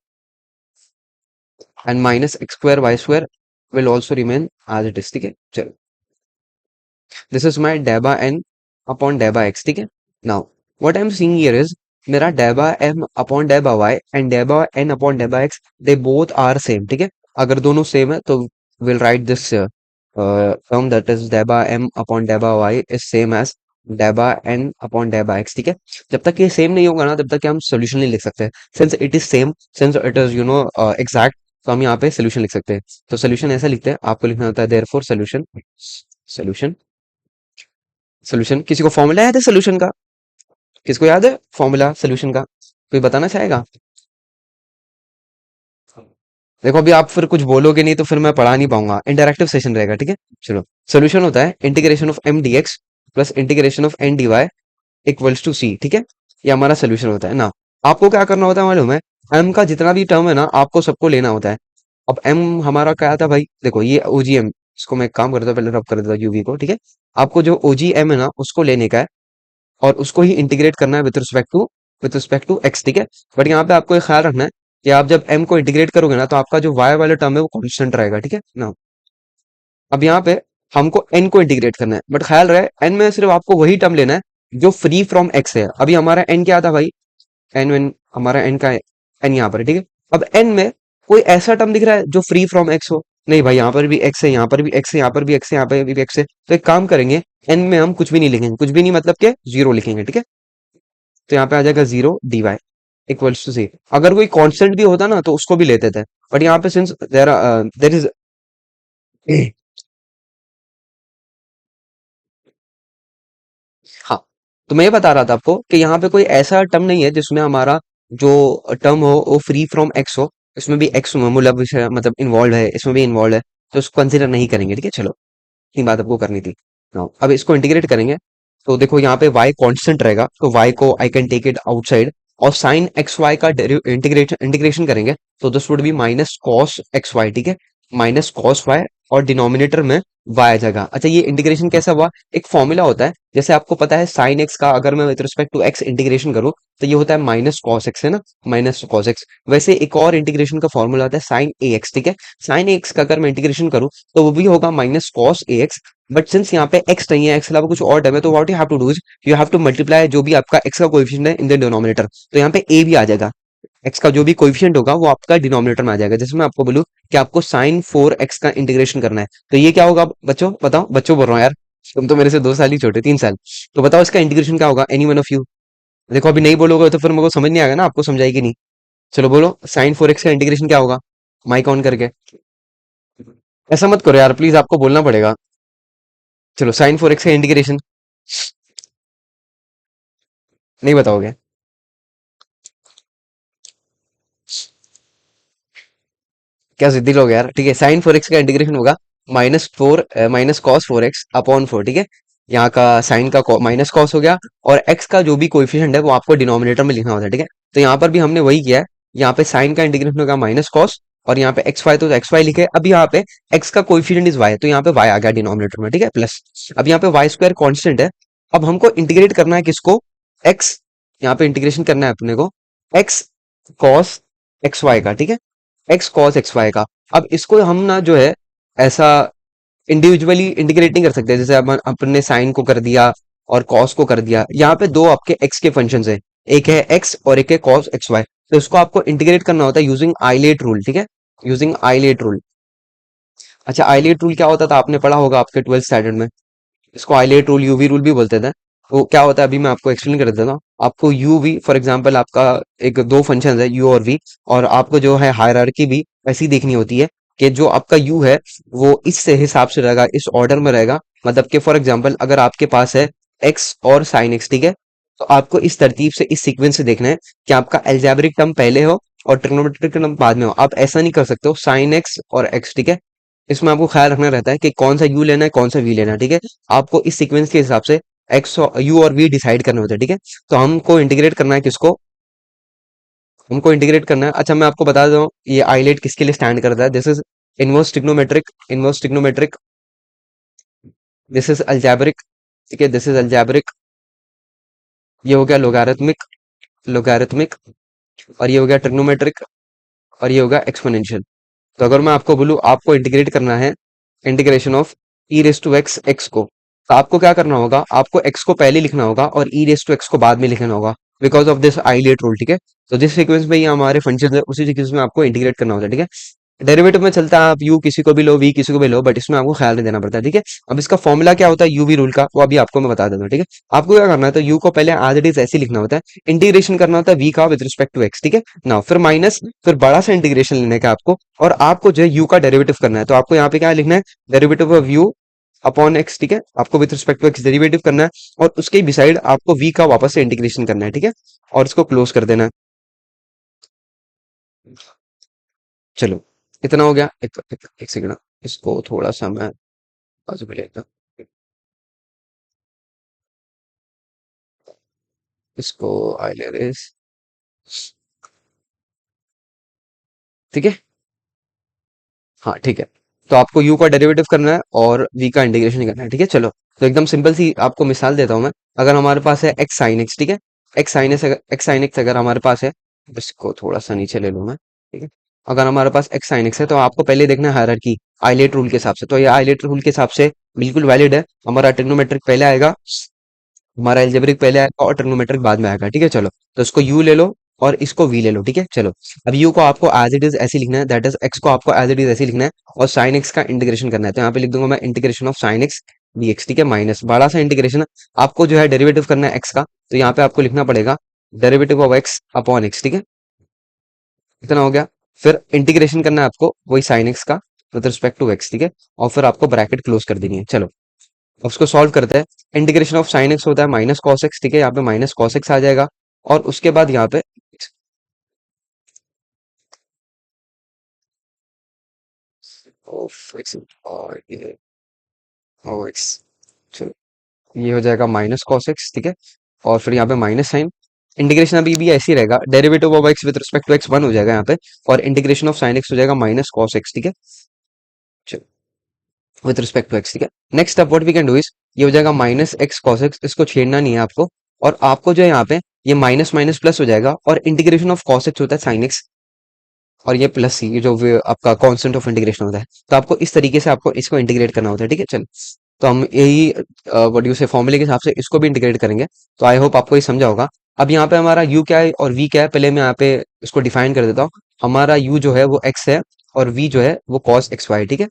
S1: and minus x square y square will also remain as it is. ठीक है, चलो दिस इज माई डेबा एन अपॉन डेबा एक्स। ठीक है, now what I am seeing here is मेरा डेबा एम अपॉन डेबा वाई एंड डेबा एन अपॉन डेबा x, they both are same. ठीक है, अगर दोनों सेम है तो will write this term that is डेबा एम अपॉन डेबा वाई इज सेम एज डेबा एन अपॉन डेबा एक्स। ठीक है, जब तक ये सेम नहीं होगा ना तब तक हम सोल्यूशन नहीं लिख सकते। Since it is same, since it is exact, तो हम यहाँ पे सोल्यूशन लिख सकते हैं। तो सोल्यूशन ऐसा लिखते हैं, आपको लिखना होता है देयरफॉर सोल्यूशन। सोल्यूशन सोल्यूशन किसी को फॉर्मूला याद है सोल्यूशन का? किसको याद है फॉर्मूला सोल्यूशन का? कोई बताना चाहेगा? देखो अभी आप फिर कुछ बोलोगे नहीं तो फिर मैं पढ़ा नहीं पाऊंगा, इंटरैक्टिव सेशन रहेगा। ठीक है, चलो सोल्यूशन होता है integration of M D x plus integration of N D Y equals to सी। ठीक है, ये हमारा सोल्यूशन होता है ना। आपको क्या करना होता है मालूम है? एम का जितना भी टर्म है ना आपको सबको लेना होता है। अब एम हमारा क्या था भाई? देखो ये ओजीएम, इसको मैं एक काम करता हूँ, पहले रब कर देता हूँ यूवी को। ठीक है, आपको जो ओजी एम है ना उसको लेने का है और उसको ही इंटीग्रेट करना है विद रिस्पेक्ट टू एक्स। ठीक है, बट यहाँ पे आपको एक ख्याल रखना है कि आप जब एम को इंटीग्रेट करोगे ना तो आपका जो वाई वाला टर्म है वो कांस्टेंट रहेगा। ठीक है ना, अब यहाँ पे हमको एन को इंटीग्रेट करना है, बट ख्याल रहे एन में सिर्फ आपको वही टर्म लेना है जो फ्री फ्रॉम एक्स है। अभी हमारा एन क्या था भाई? एन हमारा एन का एन यहाँ पर है। ठीक है, अब एन में कोई ऐसा टर्म दिख रहा है जो फ्री फ्रॉम एक्स हो? नहीं भाई, यहाँ पर भी एक्स है, यहाँ पर भी एक्स है, यहाँ पर भी एक्स है, यहाँ पर भी एक्स है। तो एक काम करेंगे, एन में हम कुछ भी नहीं लिखेंगे, कुछ भी नहीं मतलब के जीरो लिखेंगे। ठीक है, तो यहाँ पे आ जाएगा zero d Y equals to C. अगर कोई कांस्टेंट भी होता ना तो उसको भी लेते थे, बट यहाँ पे सिंस देर इज हाँ, तो मैं ये बता रहा था आपको कि यहाँ पे कोई ऐसा टर्म नहीं है जिसमें हमारा जो टर्म हो वो फ्री फ्रॉम एक्स हो। इसमें भी एक्स मतलब इन्वॉल्व है, इसमें भी इन्वॉल्व है। तो उसको कंसिडर नहीं करेंगे, ठीक है। चलो, इतनी बात आपको करनी थी। Now, अब इसको इंटीग्रेट करेंगे, तो देखो यहाँ पे y कांस्टेंट रहेगा, तो y को I can take it outside, और साइन एक्स वाई का इंटीग्रेशन इंटीग्रेशन करेंगे, तो this would be minus cos x y, ठीक है। माइनस कॉस वाई, और डिनोमिनेटर में y आ जाएगा। अच्छा, ये इंटीग्रेशन कैसा हुआ? एक फॉर्मूला होता है, जैसे आपको पता है साइन एक्स का अगर मैं with respect to x integration करूँ, तो ये होता है माइनस कॉस एक्स, है ना, माइनस कॉस एक्स। वैसे एक और इंटीग्रेशन का फॉर्मूला होता है साइन ए एक्स, ठीक है। साइन ए एक्स का अगर मैं इंटीग्रेशन करूँ, तो वो भी होगा minus cos A x. But since यहाँ पे x नहीं है, x के अलावा कुछ और टर्म है, तो what you have to do is you have to multiply जो भी आपका x का कोएफिशिएंट है इन द डिनोमिनेटर, तो यहाँ पे a भी आ जाएगा। x का जो भी कोएफिशिएंट होगा वो आपका डिनोमिनेटर में आ जाएगा। जैसे मैं आपको बोलूं कि आपको साइन 4x का इंटीग्रेशन करना है, तो ये क्या होगा बच्चों? बताओ, बच्चों बोल रहा हूँ यार, तुम तो मेरे से 2 साल ही छोटे, 3 साल। तो बताओ इसका इंटीग्रेशन क्या होगा, एनी वन ऑफ यू? देखो, अभी नहीं बोलोगे तो फिर मेरे को समझ नहीं आएगा ना, आपको समझाएगी नहीं। चलो बोलो, साइन 4x का इंटीग्रेशन क्या होगा, माइक ऑन करके। ऐसा मत करो यार प्लीज, आपको बोलना पड़ेगा। चलो, साइन 4x का इंटीग्रेशन नहीं बताओगे? क्या जिद्दी लोग यार, ठीक है। साइन 4x का इंटीग्रेशन होगा माइनस कॉस 4x अपॉन 4, ठीक है। यहाँ का साइन का माइनस कॉस हो गया, और x का जो भी कोएफिशिएंट है वो आपको डिनोमिनेटर में लिखना होता है, ठीक है। तो यहाँ पर भी हमने वही किया है। यहाँ पे साइन का इंटीग्रेशन होगा माइनस कॉस, और यहाँ पे एक्स वाई, तो एक्स वाई लिखे। अब यहाँ पे x का कोएफिशिएंट इज y, तो यहाँ पे y आ गया डिनोमिनेटर में, ठीक है, प्लस। अब यहाँ पे वाई स्क्वायर कॉन्स्टेंट है। अब हमको इंटीग्रेट करना है किसको? x। यहाँ पे इंटीग्रेशन करना है अपने को x कॉस एक्स वाई का, ठीक है, एक्स कॉस एक्स वाई का। अब इसको हम ना जो है ऐसा इंडिविजुअली इंटीग्रेट नहीं कर सकते, जैसे अपने साइन को कर दिया और कॉस को कर दिया। यहाँ पे दो आपके एक्स के फंक्शंस है, एक है एक्स और एक है कॉस एक्स वाई, तो इसको आपको इंटीग्रेट करना होता है यूजिंग आइलेट रूल, ठीक है, यूजिंग आइलेट रूल। अच्छा, आइलेट रूल क्या होता था, आपने पढ़ा होगा आपके 12th स्टैंडर्ड में। इसको आइलेट रूल, यूवी रूल भी बोलते थे। वो क्या होता है अभी मैं आपको एक्सप्लेन कर देता हूँ। आपको यू वी, फॉर एग्जांपल आपका एक दो फंक्शन है यू और वी, और आपको जो है हायरार्की भी ऐसी देखनी होती है कि जो आपका यू है वो इस हिसाब से रहेगा, इस ऑर्डर में रहेगा। मतलब कि फॉर एग्जांपल अगर आपके पास है एक्स और साइन एक्स, ठीक है, तो आपको इस तरतीब से, इस सीक्वेंस से देखना है कि आपका एल्जेब्रिक टर्म पहले हो और ट्रिग्नोमेट्रिक टर्म बाद में हो। आप ऐसा नहीं कर सकते हो साइन एक्स और एक्स, ठीक है। इसमें आपको ख्याल रखना रहता है कि कौन सा यू लेना है, कौन सा वी लेना है, ठीक है। आपको इस सीक्वेंस के हिसाब से एक्स यू और वी डिसाइड करने होते हैं, ठीक है। तो हमको इंटीग्रेट करना है किसको? हमको इंटीग्रेट करना है। अच्छा, मैं आपको बता दूं ये आइलेट किसके लिए स्टैंड करता है। This is inverse trigonometric, inverse trigonometric. This is algebraic, ठीक है, दिस इज अलजैब्रिक। ये हो गया लोगारिथमिक, लोगारिथमिक। और ये हो गया ट्रिग्नोमेट्रिक, और ये हो गया एक्सपोनेंशियल। तो अगर मैं आपको बोलूं आपको इंटीग्रेट करना है, integration of e raise to x x को, तो आपको क्या करना होगा, आपको एक्स को पहले लिखना होगा और ई रेस टू एक्स को बाद में लिखना होगा, because of this ILATE rule, ठीक है। तो जिस सीक्वेंस में ये हमारे फंक्शन है उसी सीक्वेंस में आपको इंटीग्रेट करना होता है, ठीक है। डेरिवेटिव में चलता है आप यू किसी को भी लो, वी किसी को भी लो, बट इसमें आपको ख्याल नहीं देना पड़ता है, ठीक है। अब इसका फॉर्मूला क्या होता है यूवी रूल का, वो अभी आपको मैं बता देता हूँ, ठीक है। आपको क्या करना है, तो यू को पहले एज इट इज ऐसे ही लिखना होता है, इंटीग्रेशन करना होता है वी का विद रिस्पेक्ट टू एक्स, ठीक है ना, फिर माइनस, फिर बड़ा सा इंटीग्रेशन लेने का आपको, और आपको जो है यू का डेरिवेटिव करना है। तो आपको यहाँ पे क्या लिखना है, derivative of u upon x, ठीक है। आपको with respect to x derivative करना है, और उसके बिसाइड आपको वी का वापस से इंटीग्रेशन करना है, ठीक है, और इसको क्लोज कर देना है। चलो, इतना हो गया। एक सेकंड, इसको थोड़ा सा मैं बाजू में लेता हूँ। इसको आइलेरिस, ठीक है। हाँ, ठीक है। तो आपको यू का डेरिवेटिव करना है और वी का इंटीग्रेशन करना है, ठीक है। चलो, तो एकदम सिंपल सी आपको मिसाल देता हूँ मैं। अगर हमारे पास है एक्स साइन एक्स, ठीक है, एक्स साइन एक्स अगर हमारे पास है, इसको थोड़ा सा नीचे ले लूँ मैं, ठीक है। अगर हमारे पास एक्स साइन एक्स है, तो आपको पहले देखना है हायरार्की आइलेट रूल के हिसाब से। तो ये आइलेट रूल के हिसाब से बिल्कुल वैलिड है। हमारा ट्रिग्नोमेट्रिक पहले आएगा, हमारा एल्जेब्रिक पहले आएगा, और ट्रिग्नोमेट्रिक बाद में आएगा, ठीक है। चलो, तो इसको यू ले लो और इसको वी ले लो, ठीक है। चलो, अब यू को आपको एज इट इज ऐसे लिखना है, दैट इज एक्स को आपको एज इट इज ऐसे लिखना है, और साइन एक्स का इंटीग्रेशन करना है। तो यहाँ पे लिख दूंगा मैं integration of sine x D X, ठीक है, माइनस बड़ा सा इंटीग्रेशन। आपको जो है डेरिवेटिव करना है एक्स का, तो यहाँ पे आपको लिखना पड़ेगा derivative of x upon x, ठीक है। इतना हो गया। फिर इंटीग्रेशन करना है आपको वही साइन एक्स का विद रिस्पेक्ट टू एक्स, ठीक है, और फिर आपको ब्रैकेट क्लोज कर देनी है। चलो, अब उसको सॉल्व करते हैं। इंटीग्रेशन ऑफ साइन एक्स होता है माइनस कॉस एक्स, ठीक है, यहाँ पे माइनस कॉस एक्स आ जाएगा, और उसके बाद यहाँ पे ऑफ एक्स और ये ओ एक्स, चलो ये हो जाएगा माइनस कॉस एक्स, ठीक है। और फिर यहाँ पे माइनस साइन, इंटीग्रेशन अभी भी ऐसे ही रहेगा, derivative of x with respect to x one हो जाएगा यहाँ पे, और इंटीग्रेशन ऑफ साइन एक्स हो जाएगा माइनस कॉस एक्स, ठीक है, चलो विद रिस्पेक्ट टू एक्स, ठीक है। Next up what we can do is, ये हो जाएगा माइनस एक्स कॉस एक्स, इसको छेड़ना नहीं है आपको, और आपको जो है यहाँ पे ये माइनस माइनस प्लस हो जाएगा, और इंटीग्रेशन ऑफ कॉस एक्स होता है साइन एक्स, और ये प्लस सी, ये जो आपका कांस्टेंट ऑफ इंटीग्रेशन होता है, तो आपको इस तरीके से आपको इसको इंटीग्रेट करना होता है, ठीक है। चल, तो हम यही व्हाट यू से फॉर्मूले के हिसाब से इसको भी इंटीग्रेट करेंगे। तो आई होप आपको ये समझा होगा। अब यहाँ पे हमारा u क्या है और v क्या है, पहले मैं यहाँ पे इसको डिफाइन कर देता हूँ। हमारा u जो है वो x है, और v जो है वो cos xy है, ठीक है।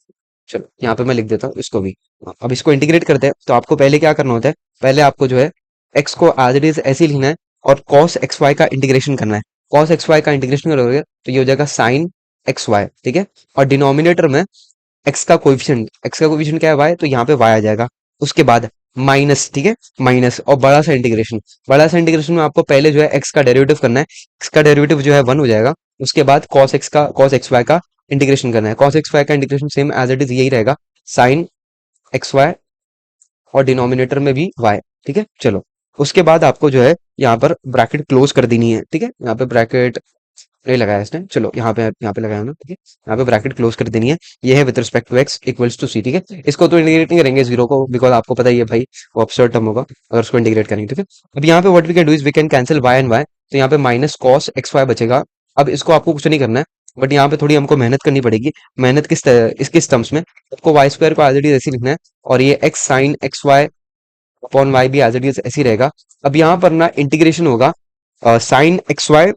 S1: चलो यहाँ पे मैं लिख देता हूँ इसको भी। अब इसको इंटीग्रेट करते हैं, तो आपको पहले क्या करना होता है, पहले आपको जो है x को एज इट इज ऐसे ही लिखना है, और cos xy का इंटीग्रेशन करना है। cos xy का इंटीग्रेशन करोगे तो ये हो जाएगा sin xy, ठीक है। और डिनोमिनेटर में x का कोफिशिएंट क्या है, y, तो यहाँ पे y आ जाएगा। उसके बाद माइनस, ठीक है, माइनस, और बड़ा सा इंटीग्रेशन में आपको पहले जो है x का डेरिवेटिव करना है। x का डेरिवेटिव जो है 1 हो जाएगा। उसके बाद cos xy का इंटीग्रेशन करना है। cos xy का integration same as it is यही रहेगा, sin xy, और डिनोमिनेटर में भी y, ठीक है। चलो उसके बाद आपको जो है यहाँ पर ब्रैकेट क्लोज कर देनी है, ठीक है। यहाँ पे ब्रैकेट नहीं लगाया इसने, चलो यहाँ पे लगाया ना, ठीक है। यहाँ पे ब्रैकेट क्लोज कर देनी है। ये है with respect to x equals to सी, ठीक है। इसको तो इंटीग्रेट नहीं करेंगे जीरो को, बिकॉज आपको पता ही है भाई वो अपसर्ड टर्म होगा अगर उसको इंटीग्रेट करेंगे, ठीक है। अब यहाँ पे what we can do is we can cancel y and y, तो यहाँ पे माइनस कॉस एक्स वाई बचेगा। अब इसको आपको कुछ नहीं करना है, बट यहाँ पे थोड़ी हमको मेहनत करनी पड़ेगी। मेहनत किस टर्म्स में, आपको वाई स्क्वायर को एज इट इज ऐसे ही लिखना है, और ये x sine x y upon y भी एज इट इज ऐसे ही रहेगा। अब यहाँ पर ना इंटीग्रेशन होगा sine x y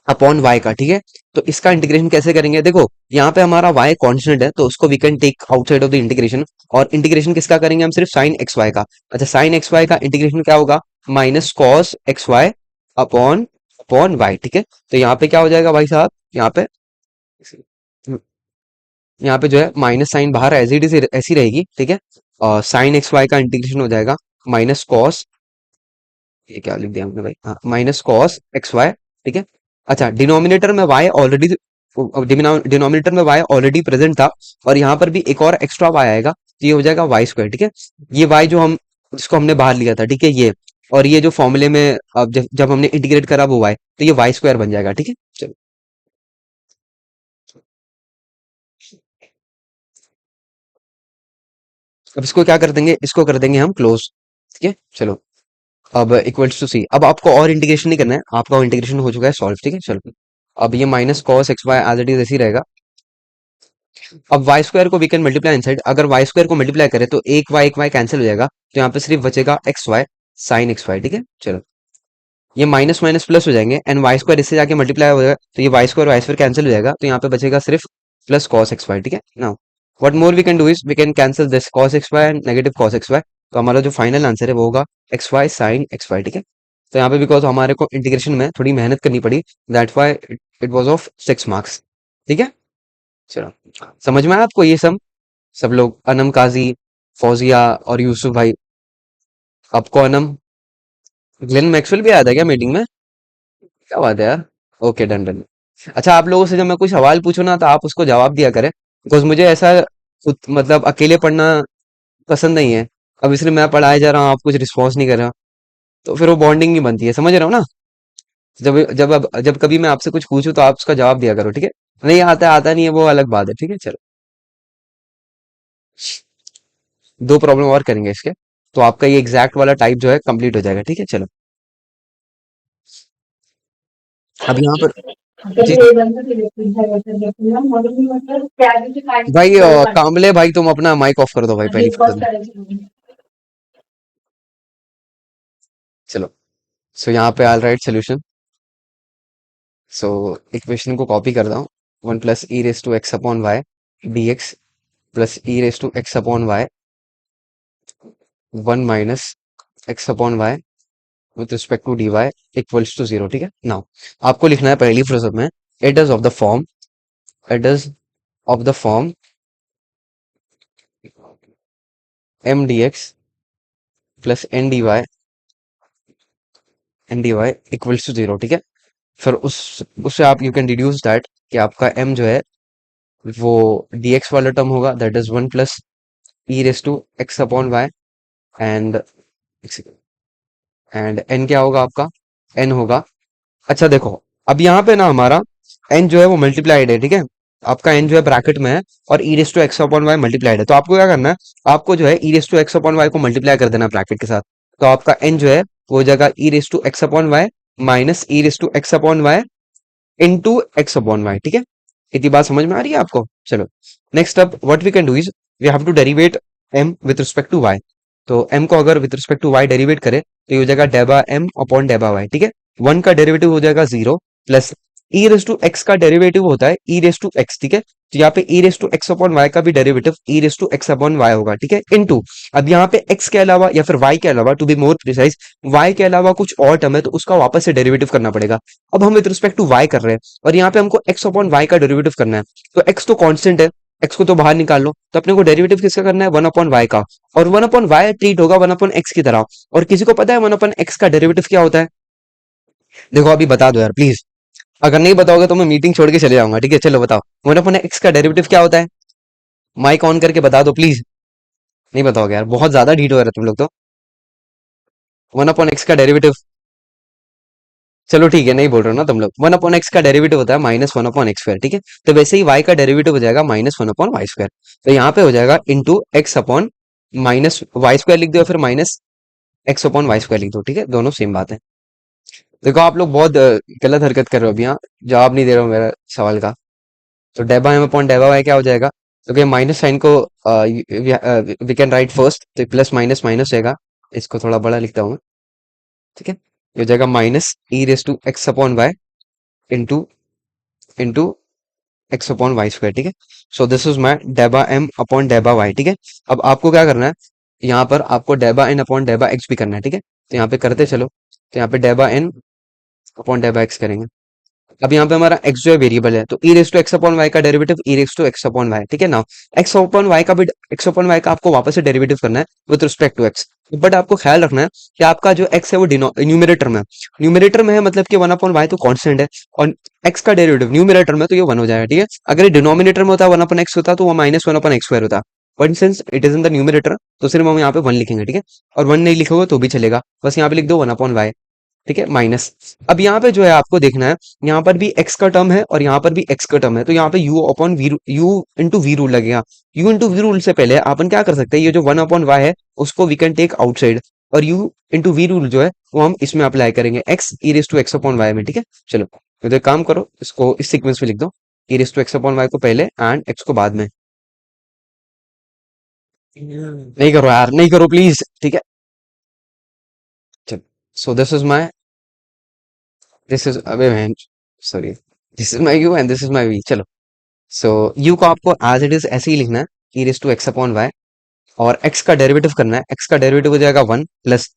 S1: upon y का, ठीक है। तो इसका इंटीग्रेशन कैसे करेंगे, देखो यहाँ पे हमारा वाई कांस्टेंट है, तो उसको we can take outside of the integration, और इंटीग्रेशन किसका करेंगे हम, सिर्फ साइन एक्स वाई का। अच्छा, साइन एक्स वाई का इंटीग्रेशन क्या होगा, minus cos x y upon upon y, ठीक है। तो यहाँ पे क्या हो जाएगा भाई साहब, यहाँ पे जो है माइनस साइन बाहर एज इट इज ऐसी रहेगी, ठीक है। और साइन एक्स वाई का इंटीग्रेशन हो जाएगा माइनस कॉस, ये क्या लिख दिया हमने भाई, हाँ, माइनस कॉस एक्स वाई, ठीक है। अच्छा, डिनोमिनेटर में y ऑलरेडी डिनोमिनेटर में y ऑलरेडी प्रेजेंट था, और यहाँ पर भी एक और एक्स्ट्रा y आएगा, तो ये हो जाएगा वाई स्क्वायर, ठीक है। ये y जो हम जिसको हमने बाहर लिया था, ठीक है, ये, और ये जो फॉर्मूले में अब जब हमने इंटीग्रेट करा वो y, तो ये वाई स्क्वायर बन जाएगा, ठीक है। चलो अब इसको क्या कर देंगे, इसको कर देंगे हम क्लोज, ठीक है। चलो अब इक्वल्स टू सी, अब आपको और इंटीग्रेशन नहीं करना है, आपका इंटीग्रेशन हो चुका है सॉल्व, ठीक है। चलो अब ये minus cos x y as it is ऐसे ही रहेगा। अब वाई स्क्वायर को वी कैन मल्टीप्लाई इनसाइड, अगर वाई स्क्वायर को मल्टीप्लाई करें तो एक वाई कैंसिल हो जाएगा, तो यहाँ पे सिर्फ बचेगा x y sine x y, ठीक है। चलो ये माइनस माइनस प्लस हो जाएंगे, एंड वाई स्क्वायर इससे जाके मल्टीप्लाई हो जाएगा, तो ये वाई स्क्वायर कैंसिल हो जाएगा, तो यहाँ पे बचेगा सिर्फ प्लस कॉस एक्स वाई, ठीक है। Now what more we can do is we can cancel this cos x Y and negative cos x y, तो हमारा जो फाइनल आंसर है वो होगा x y sine x y, ठीक है। तो यहाँ पे बिकॉज हमारे को इंटीग्रेशन में थोड़ी मेहनत करनी पड़ी, that why it was of 6 marks, ठीक है। चलो समझ में आया आपको ये सब लोग, अनम काजी, फौजिया और यूसुफ भाई। आपको अनम ग्लेन मैक्सवेल भी आया था क्या मीटिंग में, क्या बात है यार। Okay, done done. अच्छा, आप लोगों से जब मैं कोई सवाल पूछूं ना, तो आप उसको जवाब दिया करें, बिकॉज मुझे ऐसा मतलब अकेले पढ़ना पसंद नहीं है। अब इसलिए मैं पढ़ाए जा रहा हूँ, आप कुछ रिस्पॉन्स नहीं कर रहा, तो फिर वो बॉन्डिंग नहीं बनती है, समझ रहे हो ना। जब कभी मैं आपसे कुछ पूछूं तो आप उसका जवाब दिया करो, ठीक है। नहीं आता आता नहीं है वो अलग बात है, ठीक है। चलो दो प्रॉब्लम और करेंगे इसके, तो आपका ये एग्जैक्ट वाला टाइप जो है कंप्लीट हो जाएगा, ठीक है। चलो अब यहाँ पर जी जी, भाई कामले भाई तुम अपना माइक ऑफ कर दो भाई पहली फर्स्ट में। चलो सो यहाँ पे all right solution. So equation को कॉपी करता हूँ, one plus e raise to x upon y d x plus e raise to x upon y one minus x upon y with respect to d Y equals to zero, ठीक है। Now आपको लिखना है पहली phrase में, it is of the form, it is of the form M D x plus N D Y equals to zero, ठीक है। फिर उससे आप यू कैन डिड्यूस दैट कि आपका m जो है वो dx वाला टर्म होगा, that is 1 plus e raise to x upon y. And n क्या होगा आपका? n होगा, अच्छा देखो, अब यहाँ पे ना हमारा n जो है वो मल्टीप्लाइड है, ठीक है। आपका n जो है ब्रैकेट में है, और e raise to x upon y multiplied है, तो आपको क्या करना है, आपको जो है e raise to x upon y को मल्टीप्लाई कर देना ब्रैकेट के साथ। तो आपका n जो है वो हो जाएगा e raise to x upon y minus e raise to x upon y into x upon y, ठीक है। इतनी बात समझ में आ रही है आपको? चलो, next up what we can do is we have to derivate m with respect to y। तो m को अगर with respect to y derivate करें तो ये हो जाएगा डेबा m अपॉन डेबा y, ठीक है। 1 का डेरिवेटिव हो जाएगा 0 plus e raise to x का डेरिवेटिव होता है ई रेस टू एक्स, ठीक है। तो यहाँ पे e raise to x upon y का भी derivative e raise to x upon y होगा, ठीक है, इनटू, अब यहाँ पे x के अलावा या फिर y के अलावा, to be more precise, y के अलावा कुछ और टर्म है तो उसका वापस से डेरिवेटिव करना पड़ेगा। अब हम विद रिस्पेक्ट टू y कर रहे हैं, और यहाँ पे हमको x अपॉन y का डेरिवेटिव करना है। तो x तो कांस्टेंट है, x को तो बाहर निकाल लो, तो अपने को डेरिवेटिव किसका करना है? 1 अपॉन y का। और 1 अपॉन y ट्रीट होगा 1 अपॉन x की तरह। और किसी को पता है 1 अपॉन x का डेरिवेटिव क्या होता है? देखो अभी बता दो यार प्लीज, अगर नहीं बताओगे तो मैं मीटिंग छोड़ के चले जाऊंगा, ठीक है। चलो बताओ, 1 अपॉन x का डेरिवेटिव क्या होता है? माइक ऑन करके बता दो प्लीज। नहीं बताओगे यार, बहुत ज्यादा ढीठ हो रहे तुम लोग तो। 1 अपॉन x का डेरिवेटिव, चलो ठीक है, नहीं बोल रहे हो ना तुम लोग। 1 अपॉन एक्स का डेरिवेटिव होता है माइनस 1 अपॉन एक्स स्क्वायर, ठीक है। तो वैसे ही y का डेरिवेटिव हो जाएगा माइनस 1 अपॉन वाई स्क्वायर। तो यहाँ पे हो जाएगा into x upon minus y square लिख दो, या फिर minus x upon y square लिख दो, ठीक है, दोनों सेम बात है। देखो आप लोग बहुत गलत हरकत कर रहे हो अभी, यहाँ जवाब नहीं दे रहे हो मेरा सवाल का। तो डेबा एम अपॉन डेबा वाई क्या हो जाएगा? क्योंकि माइनस साइन को वी कैन राइट फर्स्ट, तो प्लस माइनस माइनस रहेगा। इसको थोड़ा बड़ा लिखता हूँ मैं, ठीक है। ये हो जाएगा minus e raise to x upon y into into x upon y square, ठीक है। सो दिस इज माई डेबा एम अपॉन डेबा वाई, ठीक है। अब आपको क्या करना है, यहाँ पर आपको डेबा एन अपॉन डेबा एक्स भी करना है, ठीक है। तो यहाँ पे करते चलो, तो यहाँ पे डेबा एन अपॉन डेबा एक्स करेंगे। अब यहाँ पे हमारा x जो है वेरिएबल है, तो e raise to x upon y का derivative e raise to x upon y, ठीक है ना। एक्स अपॉन वाई का भी, एक्स अपॉन वाई का आपको वापस से डेरिवेटिव करना है with respect to x. But आपको ख्याल रखना है कि आपका जो x है वो न्यूमिनेटर में है। न्यूमिनेटर में है मतलब कि 1 अपॉन वाई तो कांस्टेंट है, और x का डेरिवेटिव न्यूमिनेटर में तो ये 1 हो जाएगा, ठीक है। अगर ये डिनोमिनेटर में होता 1 अपॉन एक्स होता तो वो माइनस 1 अपॉन एक्स स्क्वायर होता। But since it is in the numerator, तो सिर्फ हम यहाँ पे 1 लिखेंगे, ठीक है। और 1 नहीं लिखोगे तो भी चलेगा, बस यहाँ पे लिख दो 1 अपॉन वाई, ठीक है, माइनस। अब यहाँ पे जो है आपको देखना है, यहाँ पर भी x का टर्म है और यहाँ पर भी x का टर्म है, तो यहाँ पे u upon v, u into v rule लगेगा। u इंटू वी रूल से पहले अपन क्या कर सकते हैं, ये जो 1 अपॉन y है उसको वी कैन टेक आउटसाइड, और u इंटू वी रूल जो है वो हम इसमें अप्लाई करेंगे, x e raise to x upon y में, ठीक है। चलो, तो एक काम करो, इसको इस सीक्वेंस में लिख दो, e raise to x upon y को पहले एंड x को बाद में। नहीं करो यार, नहीं करो प्लीज, ठीक है। चलो, सो दिस इज अबे man, sorry, this is my u and this is my v, चलो। सो u को आपको एज इट इज ऐसे ही लिखना है, e raise to x upon y, और x का डेरिवेटिव करना है, x का डेरिवेटिव हो जाएगा 1 प्लस,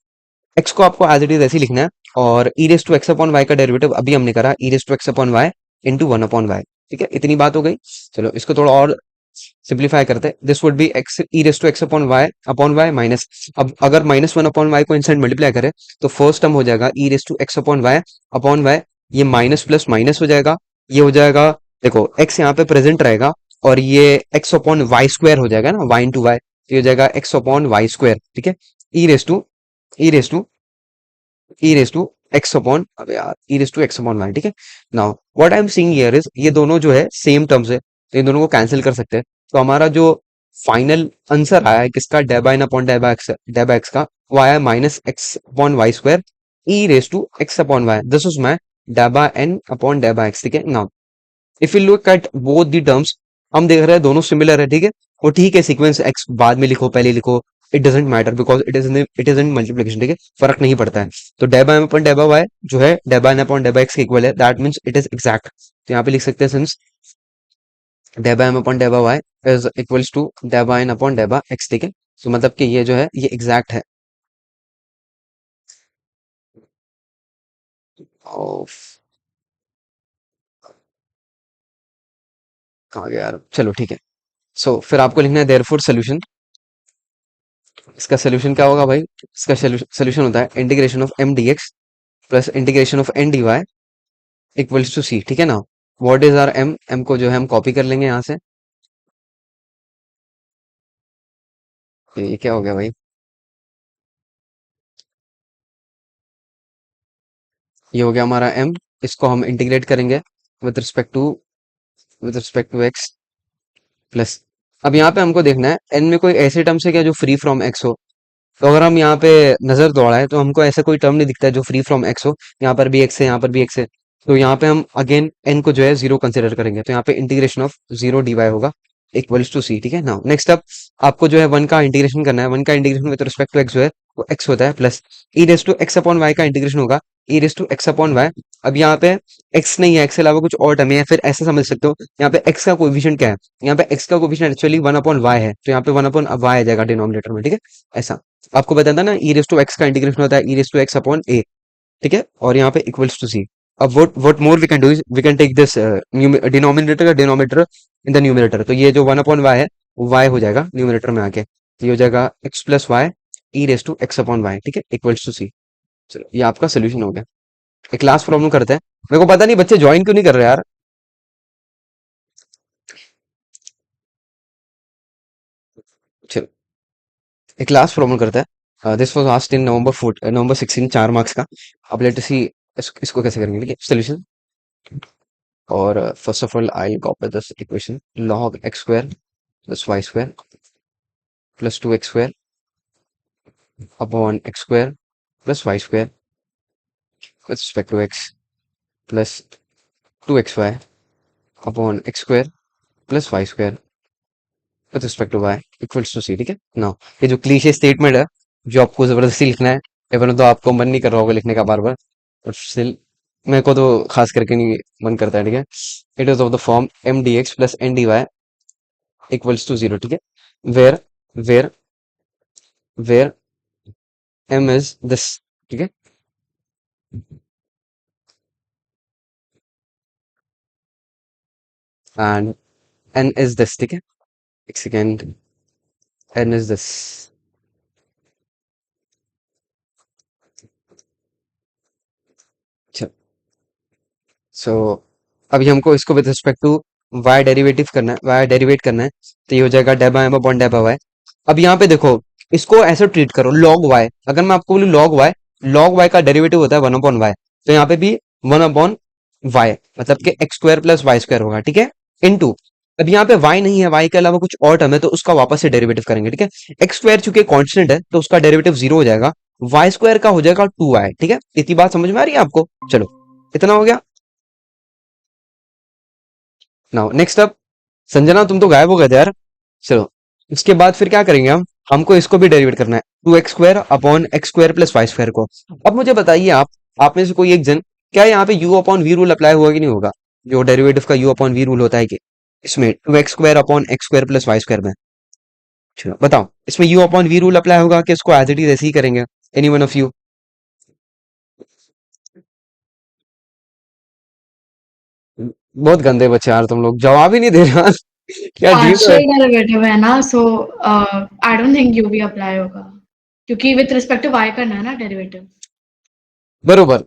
S1: x को आपको एज इट इज ऐसे ही लिखना है, और e raise to x upon y का डेरिवेटिव अभी हमने करा, e raise to x upon y into 1 upon y, ठीक है, इतनी बात हो गई। चलो इसको थोड़ा और सिंप्लीफाई करते हैं, this would be x e raise to x upon y minus, अब अगर माइनस 1 अपॉन वाई को इनसाइड मल्टीप्लाई करें तो फर्स्ट टर्म हो जाएगा e raise to x upon y, ये माइनस प्लस माइनस हो जाएगा, ये हो जाएगा, देखो x यहाँ पे प्रेजेंट रहेगा, और ये x अपॉन वाई स्क्वायर हो जाएगा ना, y इंटू वाई, ये हो जाएगा x अपॉन वाई स्क्वायर, ठीक है। E raise to E raise to E raise to x upon, अबे यार, e raise to x upon y, ठीक है। Now what I am seeing here is, ये दोनों जो है सेम टर्म्स है, तो इन दोनों को कैंसिल कर सकते हैं। तो हमारा जो फाइनल आंसर आया है किसका, डेबा एन अपॉन डेबा एक्स का, वो आया minus x upon y square E raise to x upon y, this is my डेबा एन अपॉन डेबा एक्स, ठीक है। Now if you look at both the terms, हम देख रहे हैं दोनों सिमिलर है, ठीक है। वो ठीक है, सीक्वेंस एक्स बाद में लिखो पहले लिखो, it doesn't matter because it is in multiplication, ठीक है, फर्क नहीं पड़ता है। तो डेबा एम अपॉन डेबा वाई जो है डेबा एन अपॉन डेबा एक्स के इक्वल है, that means it is exact. तो यहाँ पे लिख सकते हैं सिंस डेबा एम अपॉन डेबा वाई इज इक्वल्स टू डेबा एन अपॉन डेबा एक्स, ठीक है। तो मतलब कि ये जो है ये एग्जैक्ट है। ऑफ, कहाँ गया यार, चलो ठीक है। सो फिर आपको लिखना है देयरफॉर सोल्यूशन, इसका सोल्यूशन क्या होगा भाई, इसका सोल्यूशन होता है integration of M D x plus integration of N D Y equals to सी, ठीक है ना। What is our M, M को जो है हम कॉपी कर लेंगे यहाँ से, ये क्या हो गया भाई? ये हो गया हमारा m। इसको हम इंटीग्रेट करेंगे with respect to x plus. अब यहाँ पे हमको देखना है n में कोई ऐसे टर्म्स है क्या जो फ्री फ्रॉम x हो। तो अगर हम यहाँ पे नजर दौड़ाएं तो हमको ऐसा कोई टर्म नहीं दिखता है जो फ्री फ्रॉम x हो। यहाँ पर भी x है, यहाँ पर भी x है। तो यहाँ पे हम अगेन n को जो है जीरो कंसिडर करेंगे, तो यहाँ पे integration of zero d y होगा इक्वल्स टू सी। ठीक है ना। नेक्स्ट अप आपको जो है वन का इंटीग्रेशन करना है। वन का integration with respect to x जो है वो x होता है plus e raise to x upon y का इंटीग्रेशन होगा e raise to x upon y. अब यहाँ पे x नहीं है, x के अलावा कुछ और टर्म है, या फिर ऐसा समझ सकते हो यहाँ पे x का कोएफिशिएंट क्या है। यहाँ पे x का coefficient actually one upon y है, तो यहाँ पे वन अपॉन वाई आ जाएगा डिनोमिनेटर में। ठीक है, ऐसा आपको बताया था ना, ई रेस टू एक्स का इंटीग्रेशन होता है e raise to x upon a. ठीक है, और यहाँ पे इक्वल्स टू सी। अब what more we can do is we can take this denominator का डिनोमिनेटर इन द न्यूमिनेटर। तो ये जो वन अपॉन वाई है वो वाई हो जाएगा न्यूमिनेटर में आके, तो ये हो जाएगा x plus y e raise to x upon y. ठीक है, इक्वल्स टू सी। चलो ये आपका सोल्यूशन हो गया। एक लास्ट प्रॉब्लम करते हैं। मेरे को पता नहीं बच्चे ज्वाइन क्यों नहीं कर रहे यार। चलो एक लास्ट प्रॉब्लम करते हैं। This was asked in November 16, 4 marks का। अब लेट सी इसको कैसे करेंगे। ठीक है, सोल्यूशन। और first of all I copy this equation, log x square plus y square plus 2x square upon x square plus y square with respect to x plus 2xy upon x square plus y square with respect to y equals to c। ठीक है ना। ये जो cliché statement है जो आपको जबरदस्ती लिखना है, इवन तो आपको मन नहीं कर रहा होगा लिखने का बार बार, बट स्टिल मेरे को तो खास करके नहीं मन करता है। ठीक है, it is of the form M D x plus N D Y equals to zero. ठीक है, where where where m is this. ठीक है, एंड एन इज दिस। ठीक है, एक second, n is this. So अभी हमको इसको with respect to y derivative करना है, वाई डेरिवेट करना है। तो ये हो जाएगा डेबा एम अपॉन डेबा वाई। अब यहाँ पे देखो, इसको ऐसे ट्रीट करो लॉग वाई। अगर मैं आपको बोलूँ लॉग वाई का डेरिवेटिव होता है वन अपॉन वाई, तो यहाँ पे भी वन अपॉन वाई, मतलब कि x square plus y square होगा। ठीक है, इनटू अब यहाँ पे y नहीं है, y के अलावा कुछ और टर्म है, तो उसका वापस से डेरिवेटिव करेंगे। ठीक है, एक्स स्क्वायर चूंकि कांस्टेंट है तो उसका डेरिवेटिव जीरो हो जाएगा, वाई स्क्वायर का हो जाएगा टू वाई। ठीक है, इतनी बात समझ में आ रही है आपको। चलो इतना हो गया। नाउ नेक्स्ट अप, संजना तुम तो गायब हो गए थे यार। चलो इसके बाद फिर क्या करेंगे हम, हमको इसको भी डेरिवेट करना है, two x square upon x square plus y square को। अब मुझे बताइए आप में से कोई एक जन, क्या यहाँ पे u upon v rule apply होगा कि नहीं होगा, जो डेरिवेटिव का यू अपॉन वी रूल होता है कि इसमें two x square upon x square plus y square में। चलो बताओ, इसमें u upon v rule apply होगा कि इसको एज इट इज ऐसे ही करेंगे। Any one of you. बहुत गंदे बच्चे यार तुम लोग, जवाब ही नहीं दे रहे यार। क्या ढीठ है।
S2: पार्शियल डेरिवेटिव है ना, सो आई डोंट थिंक यू भी अप्लाई होगा, क्योंकि विथ रिस्पेक्ट टू वाई करना है ना डेरिवेटिव।
S1: बरोबर।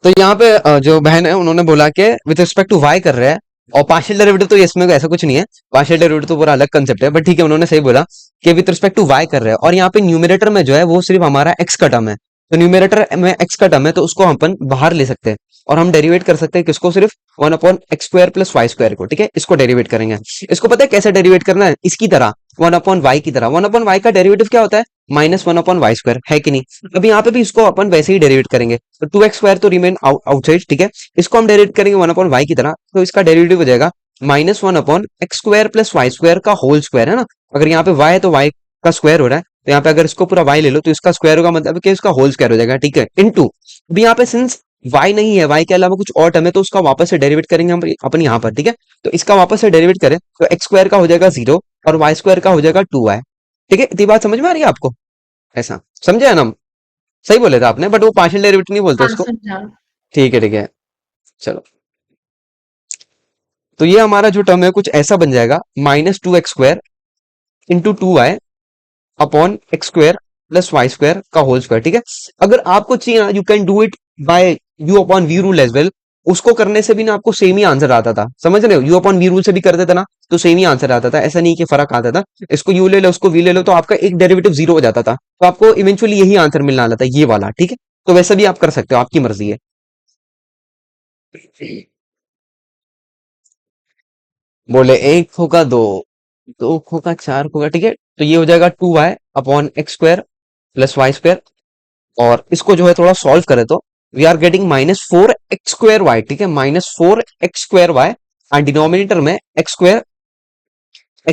S1: तो यहाँ पे जो बहन है उन्होंने बोला कि विथ रिस्पेक्ट टू वाई कर रहे हैं, और पार्शियल डेरिवेटिव तो इसमें ऐसा कुछ नहीं है, पार्शियल डेरिवेटिव तो पूरा अलग कंसेप्ट है, बट ठीक है उन्होंने सही बोला कि विथ रिस्पेक्ट टू वाई कर रहे हैं। और यहाँ पे न्यूमिनेटर में जो है वो सिर्फ हमारा एक्स का टर्म है, तो न्यूमिनेटर में एक्स का टर्म है तो उसको हम अपन बाहर ले सकते हैं, और हम डेरिवेट कर सकते हैं किसको, सिर्फ one upon x square plus y square को। ठीक है, इसको डेरिवेट करेंगे। इसको पता है कैसे डेरिवेट करना है, इसकी तरह, वन अपॉन वाई की तरह। वन अपॉन वाई का डेरिवेटिव क्या होता है, minus one upon y square, है कि नहीं। अब यहाँ पे भी इसको अपन वैसे ही डेरिवेट करेंगे, तो टू एक्स स्क्वायर तो रिमेन आउटसाइड। ठीक है, इसको हम डेरिवेट करेंगे वन अपॉन वाई की तरह, तो इसका डेरिवेटिव हो जाएगा minus one upon x square plus y square का होल स्क्वायर, है ना। अगर यहाँ पे वाई है तो वाई का स्क्वायर हो रहा है, तो यहाँ पे अगर इसको पूरा वाई ले लो तो इसका स्क्वायर होगा, मतलब कि इसका होल स्क्वायर हो जाएगा। ठीक है, इनटू अभी यहाँ पे सिंस वाई नहीं है, वाई के अलावा कुछ और टर्म है, तो उसका वापस से डेरिवेट करेंगे हम अपन यहाँ पर। ठीक है, तो इसका वापस से डेरिवेट करें तो एक्स स्क्वायर का हो जाएगा जीरो और वाई स्क्वायर का हो जाएगा टू वाई। ठीक है, इतनी बात समझ में आ रही है आपको। ऐसा समझे है ना। सही बोले थे आपने, बट वो पार्शियल डेरिवेटिव नहीं बोलते
S2: हाँ
S1: उसको।
S2: समझा।
S1: ठीक है ठीक है। चलो तो ये हमारा जो टर्म है कुछ ऐसा बन जाएगा, minus two x square into two y upon x square plus y square का होल स्क्वायर। ठीक है, अगर आपको चाहिए ना, you can do it by u upon v rule as well, उसको करने से भी ना आपको सेम ही आंसर आता था, समझ रहे हो? यू अपॉन वी रूल से भी करते थे ना तो सेम ही आंसर आता था, ऐसा नहीं कि फर्क आता था। इसको यू ले लो उसको वी ले लो तो आपका एक डेरिवेटिव जीरो हो जाता था, तो आपको इवेंचुअली यही आंसर मिलने वाला था, ये वाला, ठीक है? तो वैसे भी आप कर सकते हो, आपकी मर्जी है। बोले एक होगा दो, दो होगा चार होगा, ठीक है? तो ये हो जाएगा 2y upon x square plus y square, और इसको जो है थोड़ा सॉल्व करें तो we are getting -4x² y, ठीक है? -4x² y, एंड डिनोमिनेटर में x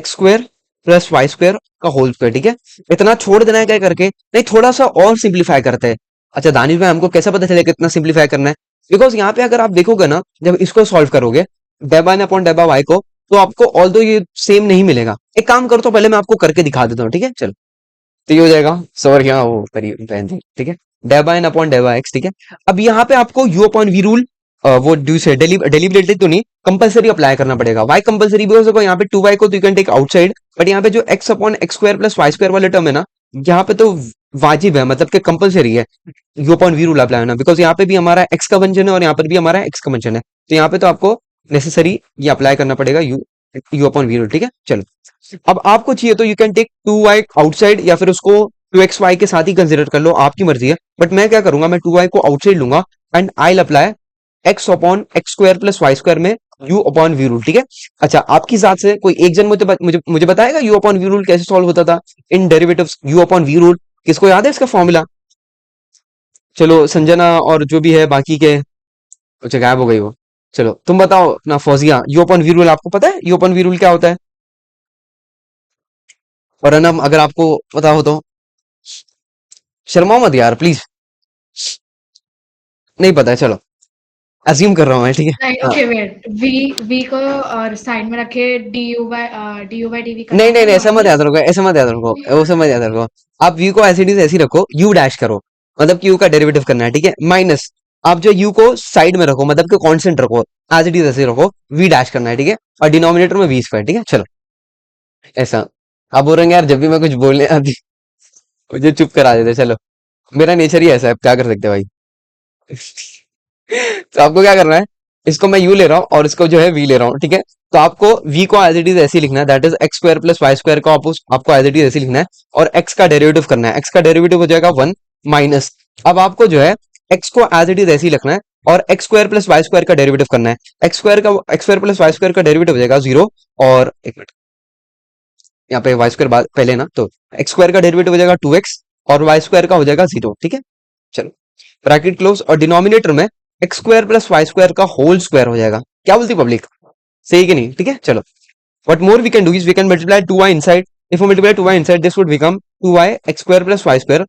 S1: square plus y square का होल स्क्वायर, ठीक है? इतना छोड़ देना है क्या करके, नहीं थोड़ा सा और सिंप्लीफाई करते हैं। अच्छा दानिश भाई, हमको कैसा पता चलेगा कितना सिंप्लीफाई करना है? बिकॉज यहाँ पे अगर आप देखोगे ना, जब इसको सॉल्व करोगे डेबा एन अपॉन डेबा वाई को, तो आपको ऑल दो ये सेम नहीं मिलेगा। एक काम करो तो पहले मैं आपको करके दिखा देता हूँ, ठीक है? चलो, तो ये हो जाएगा, सॉरी यहाँ वो करी बहन थी, ठीक है? डेबा एन अपॉन डेबा एक्स, ठीक है? अब यहाँ पे आपको यू अपॉन वी रूल, वो ड्यूस है, डेलिबरेटली तो नहीं, कंपलसरी अप्लाई करना पड़ेगा। वाई कंपलसरी बिकॉज देखो यहाँ पे 2y को तो you can take outside, but यहाँ पे जो x upon x square plus y square वाले टर्म है ना, यहाँ पे तो वाजिब है, मतलब कि कंपलसरी है u upon v rule apply होना, बिकॉज यहाँ पे भी हमारा एक्स का फंक्शन है और यहाँ पर भी हमारा एक्स का फंक्शन है, तो यहाँ पे तो आपको नेसेसरी ये अप्लाई करना पड़ेगा, यू अपॉन वी रूल, ठीक है? चलो, अब आपको चाहिए तो you can take 2y outside, या फिर उसको 2xy के साथ ही कंसिडर कर लो, आपकी मर्जी है। बट मैं क्या करूंगा, मैं 2y को आउटसाइड लूंगा and I apply x upon x square plus y square में यू अपॉन वी रूल, ठीक है? अच्छा, आपकी हिसाब से कोई एक जन मुझे बताएगा यू अपॉन वी रूल कैसे सॉल्व होता था in derivatives? U upon v rule किसको याद है इसका फॉर्मूला? चलो संजना और जो भी है बाकी के, अच्छा गायब हो गई वो। चलो तुम बताओ ना Fauzia, u upon v rule आपको पता है? यू अपॉन वी रूल क्या होता है? और अनम अगर आपको पता हो तो शर्माओ मत यार प्लीज। नहीं पता है, चलो अज्यूम कर रहा हूँ मैं, ठीक है?
S2: नहीं,
S1: हाँ,
S2: ओके वेट, वी को और साइड में रखे, d u by d v
S1: नहीं
S2: करना
S1: नहीं
S2: होगा
S1: नहीं, ऐसा मत
S2: नॉर्मल।
S1: याद रखो, ऐसा मत याद रखो, वो सब मत याद रखो। आप व्यू को एज इट इज ऐसे ही रखो, यू डैश करो, मतलब कि यू का डेरिवेटिव करना है, ठीक है? माइनस, आप जो यू को साइड में रखो, मतलब कि कांस्टेंट रखो, एज इट इज ऐसे ही रखो, वी डैश करना है, ठीक है? और डिनोमिनेटर में वी स्क्वायर, ठीक है? चलो, ऐसा। आप बोल रहे हैं यार जब भी मैं कुछ बोलने आती मुझे चुप करा देते, चलो, मेरा नेचर ही ऐसा है, अब क्या कर सकते हैं भाई। तो आपको क्या करना है, इसको मैं यू ले रहा हूँ और इसको जो है वी ले रहा हूँ, ठीक है? तो आपको v को एज इट इज ऐसे ही लिखना है, that is x square plus y square को आपको एज इट इज ऐसे ही लिखना है, और x का डेरिवेटिव करना है, x का डेरिवेटिव हो जाएगा 1 माइनस, अब आपको जो है x को एज इट इज ऐसे ही रखना है, और x square plus y square का डेरिवेटिव करना है, x square plus y square का डेरिवेटिव हो जाएगा 0, और एक मिनट, यहाँ पे वाई स्क्वायर बाद पहले ना, तो एक्स स्क्वायर का डेरिवेटिव हो जाएगा 2x, और वाई स्क्वायर का हो जाएगा 0, ठीक है? चलो, ब्रैकेट क्लोज, और डिनोमिनेटर में x square plus y square का होल स्क्वायर हो जाएगा। क्या बोलती पब्लिक, सही कि नहीं? ठीक है, चलो, what more we can do is we can multiply 2y inside. If we multiply 2y inside, this would become 2y x square plus y square,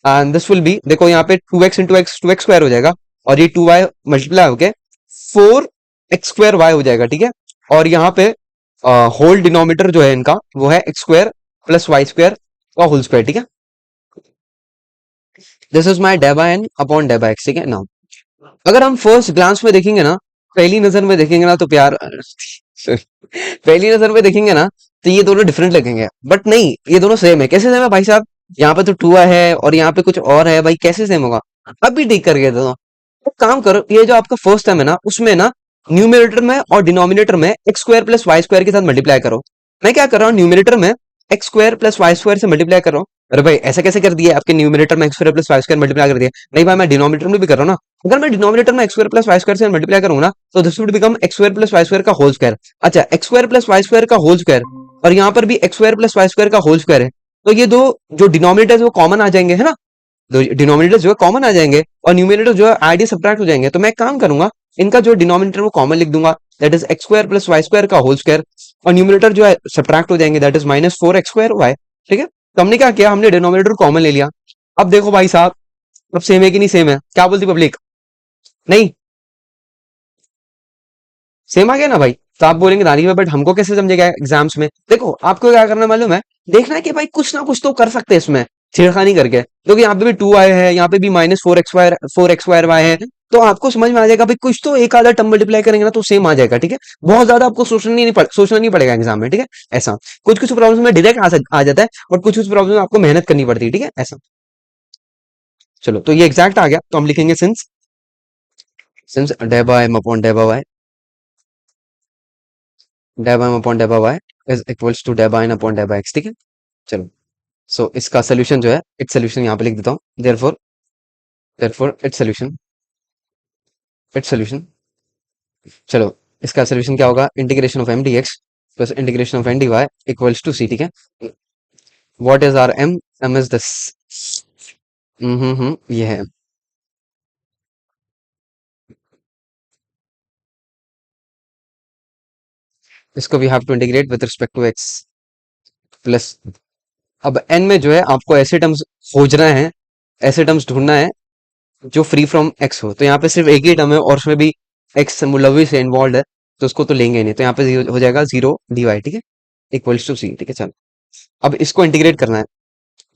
S1: and this will be, देखो यहाँ पे 2x into x 2x square हो जाएगा, और ये 2y multiply होके 4x square y हो जाएगा, ठीक है? और यहाँ पे होल डिनोमिनेटर जो है इनका वो है x square plus y square का होल स्क्वायर, ठीक है? दिस इज माई डेबा एन अपॉन डेबा एक्स, ठीक है? नाउ अगर हम फर्स्ट ग्लांस में देखेंगे ना, पहली नजर में देखेंगे ना, तो प्यार पहली नजर में देखेंगे ना, तो ये दोनों डिफरेंट लगेंगे, बट नहीं, ये दोनों सेम है। कैसे सेम है भाई साहब? यहाँ पे तो टूआ है और यहाँ पे कुछ और है भाई, कैसे सेम होगा? अब भी ठीक कर गए दोनों। तो काम करो, ये जो आपका फर्स्ट टर्म है ना, उसमें ना न्यूमिनेटर में और डिनोमिनेटर में x square plus y square के साथ मल्टीप्लाई करो। मैं क्या कर रहा हूँ, न्यूमिनेटर में x square plus y square से मल्टीप्लाई कर रहा हूँ। अरे भाई ऐसा कैसे कर दिया? आपके न्यूमिनेटर में x square plus y square multiply कर दिया? नहीं भाई, मैं डिनोमिनेटर में भी कर रहा हूँ ना। अगर मैं डिनोमिनेटर में x square plus y square से मल्टीप्लाई करूंगा ना, तो this would become x square plus y square का होल स्क्वायर। अच्छा, x square plus y square का होल स्क्वायर, और यहाँ पर भी x square plus y square का होल स्क्वायर है, तो ये दो जो डिनोमिनेटर वो कॉमन आ जाएंगे, है ना? दो डिनोमिनेटर जो है कॉमन आ जाएंगे, और न्यूमिनेटर जो है आईडी सब्ट्रैक्ट हो जाएंगे। तो मैं एक काम करूंगा, इनका जो डिनोमिनेटर वो कॉमन लिख दूंगा, that is x square plus y square का होल स्क्वायर, और न्यूमिनेटर जो है सब्ट्रैक्ट हो जाएंगे, दैट इज -4x² y, ठीक है? तो हमने क्या किया, हमने डिनोमिनेटर कॉमन ले लिया। अब देखो भाई साहब, अब सेम है कि नहीं सेम है? क्या बोलती पब्लिक? नहीं, सेम आ गया ना भाई? तो आप बोलेंगे दानिश भाई बट हमको कैसे समझेगा एग्जाम्स में? देखो आपको क्या करना मालूम है, देखना है कि भाई कुछ ना कुछ तो कर सकते हैं इसमें छेड़खानी करके, क्योंकि यहाँ पे भी 2y है, यहाँ पे भी -4x² y है, तो आपको समझ में आ जाएगा भाई, कुछ तो एक आधा टर्म मल्टीप्लाई करेंगे ना तो सेम आ जाएगा, ठीक है? बहुत ज्यादा आपको सोचना नहीं पड़ेगा एग्जाम में, ठीक है? ऐसा कुछ कुछ प्रॉब्लम में डायरेक्ट आ जाता है, और कुछ कुछ प्रॉब्लम में आपको मेहनत करनी पड़ती है, ठीक है? ऐसा। चलो, तो ये एग्जैक्ट आ गया, तो हम लिखेंगे सिंस सिंस डेबा एम अपॉन डेबा वाई इज इक्वल्स टू डेबा एन अपॉन डेबा एक्स, ठीक है। चलो, सो इसका सोल्यूशन जो है, इट्स सोल्यूशन यहाँ पे लिख देता हूँ। देयरफॉर इट्स सोल्यूशन चलो, इसका सोल्यूशन क्या होगा, integration of M D x plus integration of N D Y equals to सी, ठीक है। What is our M? M is this, ये है। इसको we have to integrate with respect to x plus, अब एन में जो है आपको ऐसे टर्म्स खोजना है, ऐसे टर्म्स ढूंढना है जो फ्री फ्रॉम एक्स हो। तो यहाँ पे सिर्फ एक ही टर्म है और उसमें भी एक्स मुलवी से इन्वॉल्व है, तो उसको तो लेंगे ही नहीं। तो यहाँ पे हो जाएगा जीरो डी वाई, ठीक है, इक्वल्स टू सी, ठीक है। चलो, अब इसको इंटीग्रेट करना है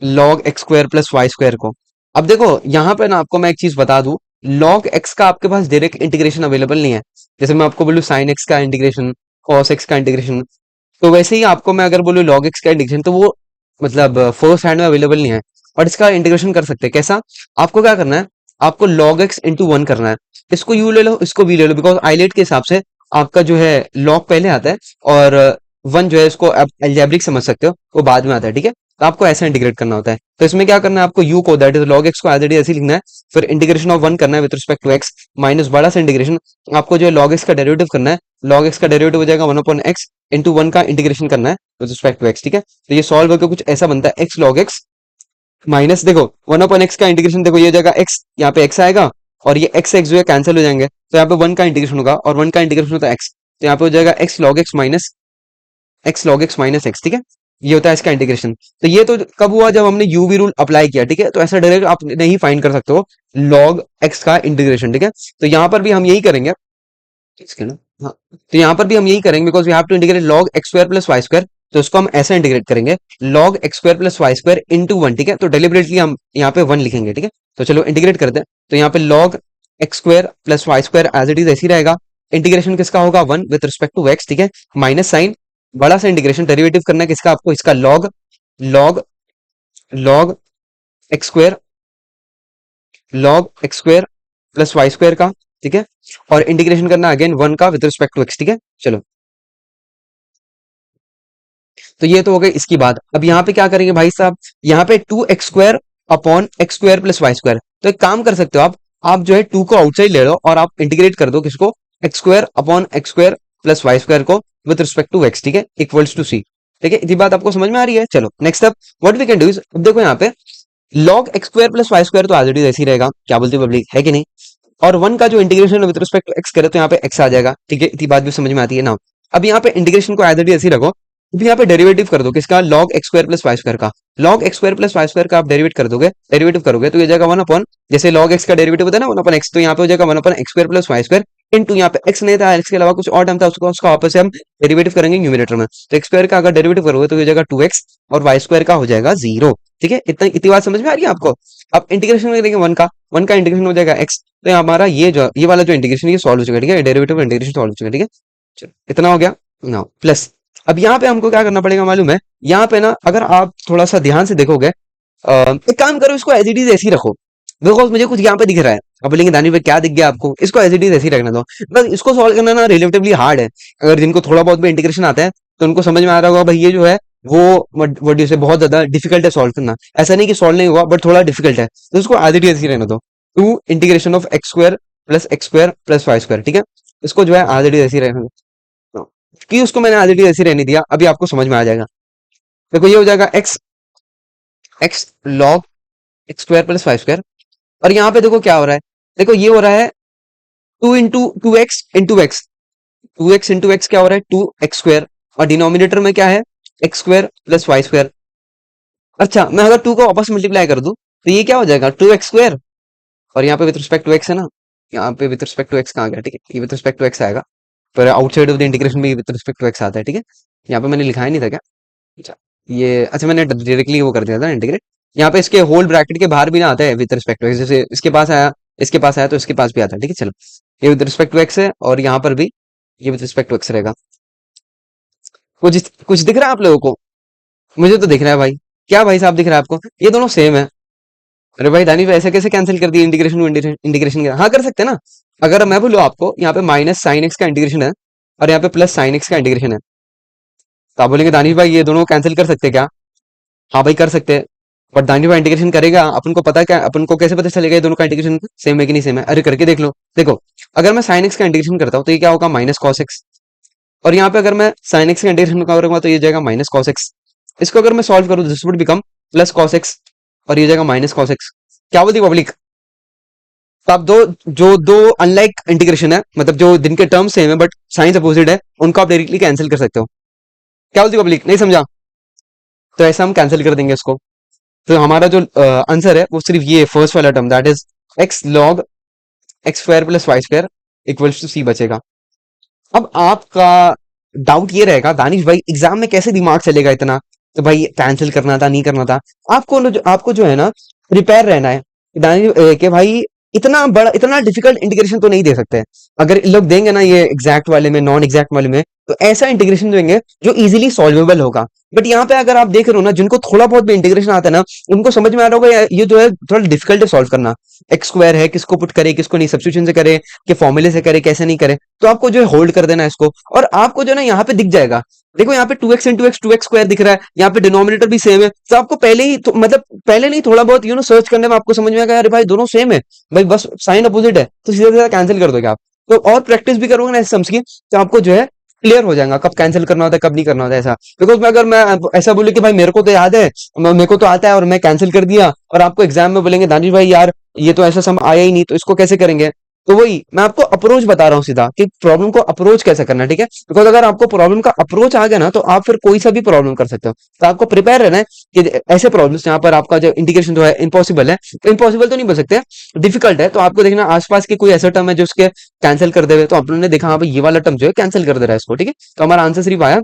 S1: log x square plus y square को। अब देखो यहाँ पे ना, आपको मैं एक चीज बता दूं, लॉग एक्स का आपके पास डायरेक्ट इंटीग्रेशन अवेलेबल नहीं है। जैसे मैं आपको बोलूँ साइन एक्स का इंटीग्रेशन, कॉस एक्स का इंटीग्रेशन, तो वैसे ही आपको मैं अगर बोलूँ लॉग एक्स का इंटीग्रेशन, तो वो मतलब फर्स्ट हैंड में अवेलेबल नहीं है। बट इसका इंटीग्रेशन कर सकते हैं कैसा, आपको क्या करना है, आपको log x इंटू वन करना है। इसको u ले लो, इसको v ले लो, बिकॉज आइलेट के हिसाब से आपका जो है log पहले आता है और वन जो है इसको आप एल्जेब्रिक समझ सकते हो, वो बाद में आता है, ठीक है। तो आपको ऐसा इंटीग्रेट करना होता है। तो इसमें क्या करना है, आपको u को दैट इज log x को एज इट इज ऐसे लिखना है, फिर इंटीग्रेशन ऑफ वन करना है with respect to x minus बड़ा सा इंटीग्रेशन, आपको जो है log x का डेरिवेटिव करना है। log x का डेरिवेटिव हो जाएगा one upon x into one का इंटीग्रेशन करना है विद रिस्पेक्ट टू x, ठीक है। तो ये सॉल्व होकर कुछ ऐसा बनता है, x log x माइनस, देखो वन अपॉन एक्स का इंटीग्रेशन, देखो ये जगह एक्स, यहाँ पे एक्स आएगा और ये एक्स एक्स जो है कैंसिल हो जाएंगे, तो यहाँ पे वन का इंटीग्रेशन होगा और वन का इंटीग्रेशन होता है एक्स, तो यहाँ पे हो जाएगा x log x minus x, ठीक है। ये होता है इसका इंटीग्रेशन। तो ये तो कब हुआ, जब हमने यूवी रूल अप्लाई किया, ठीक है। तो ऐसा डायरेक्ट आप नहीं फाइंड कर सकते हो लॉग एक्स का इंटीग्रेशन, ठीक है। तो यहाँ पर भी हम यही करेंगे, इसके ना, हाँ, तो यहाँ पर भी हम यही करेंगे because we have to integrate log x square plus y square, तो इसको हम ऐसा इंटीग्रेट करेंगे log x square plus y square into one, ठीक है। तो डेलिबरेटली हम यहाँ पे वन लिखेंगे, ठीक है। तो चलो इंटीग्रेट करते हैं। तो यहाँ पे log x square plus y square as it is ऐसे ही रहेगा, इंटीग्रेशन किसका होगा, one with respect to x, ठीक है, माइनस साइन, बड़ा सा इंटीग्रेशन, डेरिवेटिव करना है किसका, आपको इसका log log log x square log x square plus y square का, ठीक है, और इंटीग्रेशन करना अगेन वन का विद रिस्पेक्ट टू एक्स, ठीक है। चलो, तो ये तो हो गई इसकी बात। अब यहाँ पे क्या करेंगे भाई साहब, यहाँ पे two x square upon x square plus y square, तो एक काम कर सकते हो आप जो है टू को आउटसाइड ले लो और आप इंटीग्रेट कर दो किसको, x square upon x square plus y square को विद रिस्पेक्ट टू एक्स, ठीक है, इक्वल्स टू सी, ठीक है। ये बात आपको समझ में आ रही है। चलो next up what we can do is, अब देखो यहाँ पे log x square plus y square तो ऑलरेडी ऐसे ही रहेगा, क्या बोलती है पब्लिक, है कि नहीं। और वन का जो integration with respect to x करे तो यहाँ पे एक्स आ जाएगा, ठीक है, इतनी बात भी समझ में आती है ना। अब यहाँ पे इंटीग्रेशन को ऑलरेडी ऐसे ही रखो, अब यहाँ पे डेरिवेटिव कर दो किसका, log x square plus y square का, log x square plus y square का आप डेरिवेटिव करोगे तो ये जाएगा वन अपॉन, जैसे लॉग एक्स का डेरिवेटिव होता है ना वन अपॉन एक्स, तो यहाँ पे हो जाएगा one upon x square plus y square into, यहाँ पे एक्स नहीं था, एक्स के अलावा कुछ और टर्म था, उसको उसका वापस से हम डेरिवेटिव करेंगे न्यूमरेटर में। तो एक्स स्क्वायर का अगर डेरिवेटिव करोगे तो ये जाएगा टू एक्स और वाई स्क्वायर का हो जाएगा जीरो, ठीक है। इतना इतनी बात समझ में आ रही है आपको। अब इंटीग्रेशन करेंगे वन का इंटीग्रेशन हो जाएगा एक्स, तो हमारा ये वाला जो इंटीग्रेशन ये सॉल्व हो चुका है, ठीक है, डेरिवेटिव इंटीग्रेशन सॉल्व हो चुका है, ठीक है। चलो इतना हो गया ना, प्लस अब यहाँ पे हमको क्या करना पड़ेगा मालूम है, यहाँ पे ना अगर आप थोड़ा सा ध्यान से देखोगे, एक काम करो, इसको एज इट इज ऐसे ही रखो, बिकॉज मुझे कुछ यहाँ पे दिख रहा है। अब बोलेंगे दानी भाई क्या दिख गया आपको, इसको एज इट इज ऐसे ही रखना दो, बस इसको सॉल्व करना ना रिलेटिवली हार्ड है। अगर जिनको थोड़ा बहुत भी इंटीग्रेशन आता है तो उनको समझ में आ रहा होगा भाई ये जो है वो व्हाट डू से बहुत ज्यादा डिफिकल्ट है सॉल्व करना, ऐसा नहीं कि सॉल्व नहीं हुआ बट थोड़ा डिफिकल्ट है, तो इसको एज इट इज ऐसे ही रहना दो, two integration of x square plus y square, ठीक है, इसको जो है एज इट इज ऐसे ही रहना दो, कि उसको मैंने एज इट इज ऐसे ही रहने दिया, अभी आपको समझ में आ जाएगा। देखो ये हो जाएगा x x log x square plus y square, और यहाँ पे देखो क्या हो रहा है, देखो ये हो रहा है two into two x into x क्या हो रहा है, टू एक्स स्क्वायर, और डिनोमिनेटर में क्या है, x square plus y square. अच्छा, मैं अगर टू को वापस मल्टीप्लाई कर दूं तो ये क्या हो जाएगा, टू एक्स स्क्वायर, और यहाँ पे विथ रिस्पेक्ट टू एक्स है ना, यहाँ पे विथ रिस्पेक्ट टू एक्स कहाँ गया, ठीक है, ये विथ रिस्पेक्ट टू एक्स आएगा, पर आउटसाइड ऑफ द इंटीग्रेशन में विथ रिस्पेक्ट टू एक्स आता है, ठीक है। यहाँ पे मैंने लिखा ही नहीं था क्या, अच्छा ये, अच्छा मैंने डायरेक्टली वो कर दिया था इंटीग्रेट, यहाँ पे इसके होल ब्रैकेट के बाहर भी ना आता है विद रिस्पेक्ट टू एक्स, जैसे इसके पास आया तो इसके पास भी आता है, ठीक है। चलो ये विद रिस्पेक्ट टू एक्स है और यहाँ पर भी ये विद रिस्पेक्ट टू एक्स रहेगा। कुछ दिख रहा है आप लोगों को, मुझे तो दिख रहा है भाई, क्या भाई साहब दिख रहा है आपको, ये दोनों सेम है। अरे भाई दानी भाई ऐसे कैसे कैंसिल कर दिए, इंटीग्रेशन इंटीग्रेशन हाँ कर सकते हैं ना, अगर मैं बोलूँ आपको यहाँ पे माइनस साइन एक्स का इंटीग्रेशन है और यहाँ पे प्लस साइन एक्स का इंटीग्रेशन है, तो आप बोलेंगे दानिश भाई ये दोनों कैंसिल कर सकते हैं क्या? हाँ भाई कर सकते हैं। बट दानिश भाई इंटीग्रेशन करेगा, अपन को पता है क्या, अपन को कैसे पता चलेगा ये दोनों का इंटीग्रेशन सेम है कि नहीं सेम है? अरे करके देख लो। देखो, अगर मैं साइन एक्स का इंटीग्रेशन करता हूँ तो ये क्या होगा, माइनस कॉस एक्स। और यहाँ पे अगर मैं साइन एक्स का इंटीग्रेशन करूंगा तो ये जाएगा माइनस कॉस एक्स। इसको अगर मैं सॉल्व करूँ this would become plus cos x और ये जाएगा माइनस कॉस एक्स। क्या बोलती पब्लिक? तो आप दो, जो दो अनलाइक इंटीग्रेशन है, मतलब जो जिनके टर्म सेम है बट साइंस अपोजिट है, उनको आप डायरेक्टली कैंसिल कर सकते हो। क्या बोलती पब्लिक? नहीं समझा? तो ऐसा हम कैंसिल कर देंगे इसको। तो हमारा जो आंसर है वो सिर्फ ये फर्स्ट वाला term, that is x log x square plus y square equals to c बचेगा। अब आपका डाउट ये रहेगा दानिश भाई एग्जाम में कैसे दिमाग चलेगा इतना, तो भाई कैंसिल करना था नहीं करना था। आपको जो है ना प्रिपेयर रहना है दानिश कि भाई इतना बड़ा इतना डिफिकल्ट इंटीग्रेशन तो नहीं दे सकते। अगर इन लोग देंगे ना ये एग्जैक्ट वाले में नॉन एग्जैक्ट वाले में, तो ऐसा इंटीग्रेशन देंगे जो इजीली सॉल्वेबल होगा। बट यहाँ पे अगर आप देख रहे हो ना, जिनको थोड़ा बहुत भी इंटीग्रेशन आता है ना, उनको समझ में आ रहा होगा ये जो है थोड़ा डिफिकल्ट है सॉल्व करना। एक्स स्क्वायर है, किसको पुट करे किसको नहीं, सब्स्टिट्यूशन से करे कि फॉर्मूले से करे कैसे नहीं करे, तो आपको जो है होल्ड कर देना है इसको। और आपको जो है ना यहाँ पे दिख जाएगा, देखो यहाँ पे 2x into x 2x square दिख रहा है, यहाँ पे डिनोमिनेटर भी सेम है, तो आपको पहले ही मतलब पहले नहीं थोड़ा बहुत सर्च करने में आपको समझ में आएगा, अरे भाई दोनों सेम है, भाई बस साइन अपोजिट है, तो सीधा सीधा कैंसिल कर दोगे आप। तो और प्रैक्टिस भी करोगे ना इस सम्स की, तो आपको जो है क्लियर हो जाएगा कब कैंसिल करना होता है कब नहीं करना होता है ऐसा। बिकॉज मैं अगर मैं ऐसा बोले कि भाई मेरे को तो याद है, मेरे को तो आता है और मैं कैंसिल कर दिया, और आपको एग्जाम में बोलेंगे दानिश भाई यार ये तो ऐसा सम आया ही नहीं, तो इसको कैसे करेंगे? तो वही मैं आपको अप्रोच बता रहा हूँ सीधा कि प्रॉब्लम को अप्रोच कैसे करना है, ठीक है? बिकॉज अगर आपको प्रॉब्लम का अप्रोच आ गया ना, तो आप फिर कोई सा भी प्रॉब्लम कर सकते हो। तो आपको प्रिपेयर रहना है कि ऐसे प्रॉब्लम्स जहां पर आपका जो इंटीग्रेशन जो है इम्पॉसिबल है, तो इम्पॉसिबल तो नहीं बोल सकते, डिफिकल्ट है, तो आपको देखना आसपास के कोई ऐसा टर्म है जो उसके कैंसिल कर दे रहे, तो आप लोगों ने देखा हाँ भाई ये वाला टर्म जो है कैंसिल कर दे रहा है इसको, ठीक है? तो हमारा आंसर सिर्फ आया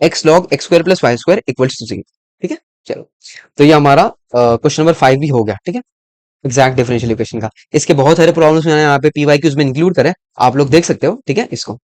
S1: x log x square plus y square equals to सी। ठीक है, चलो। तो ये हमारा क्वेश्चन नंबर 5 भी हो गया, ठीक है, एग्जैक्ट डिफरेंशियल इक्वेशन का। इसके बहुत सारे प्रॉब्लम्स मैंने यहाँ पे पीवाईक्यूज में इंक्लूड करे, आप लोग देख सकते हो, ठीक है इसको।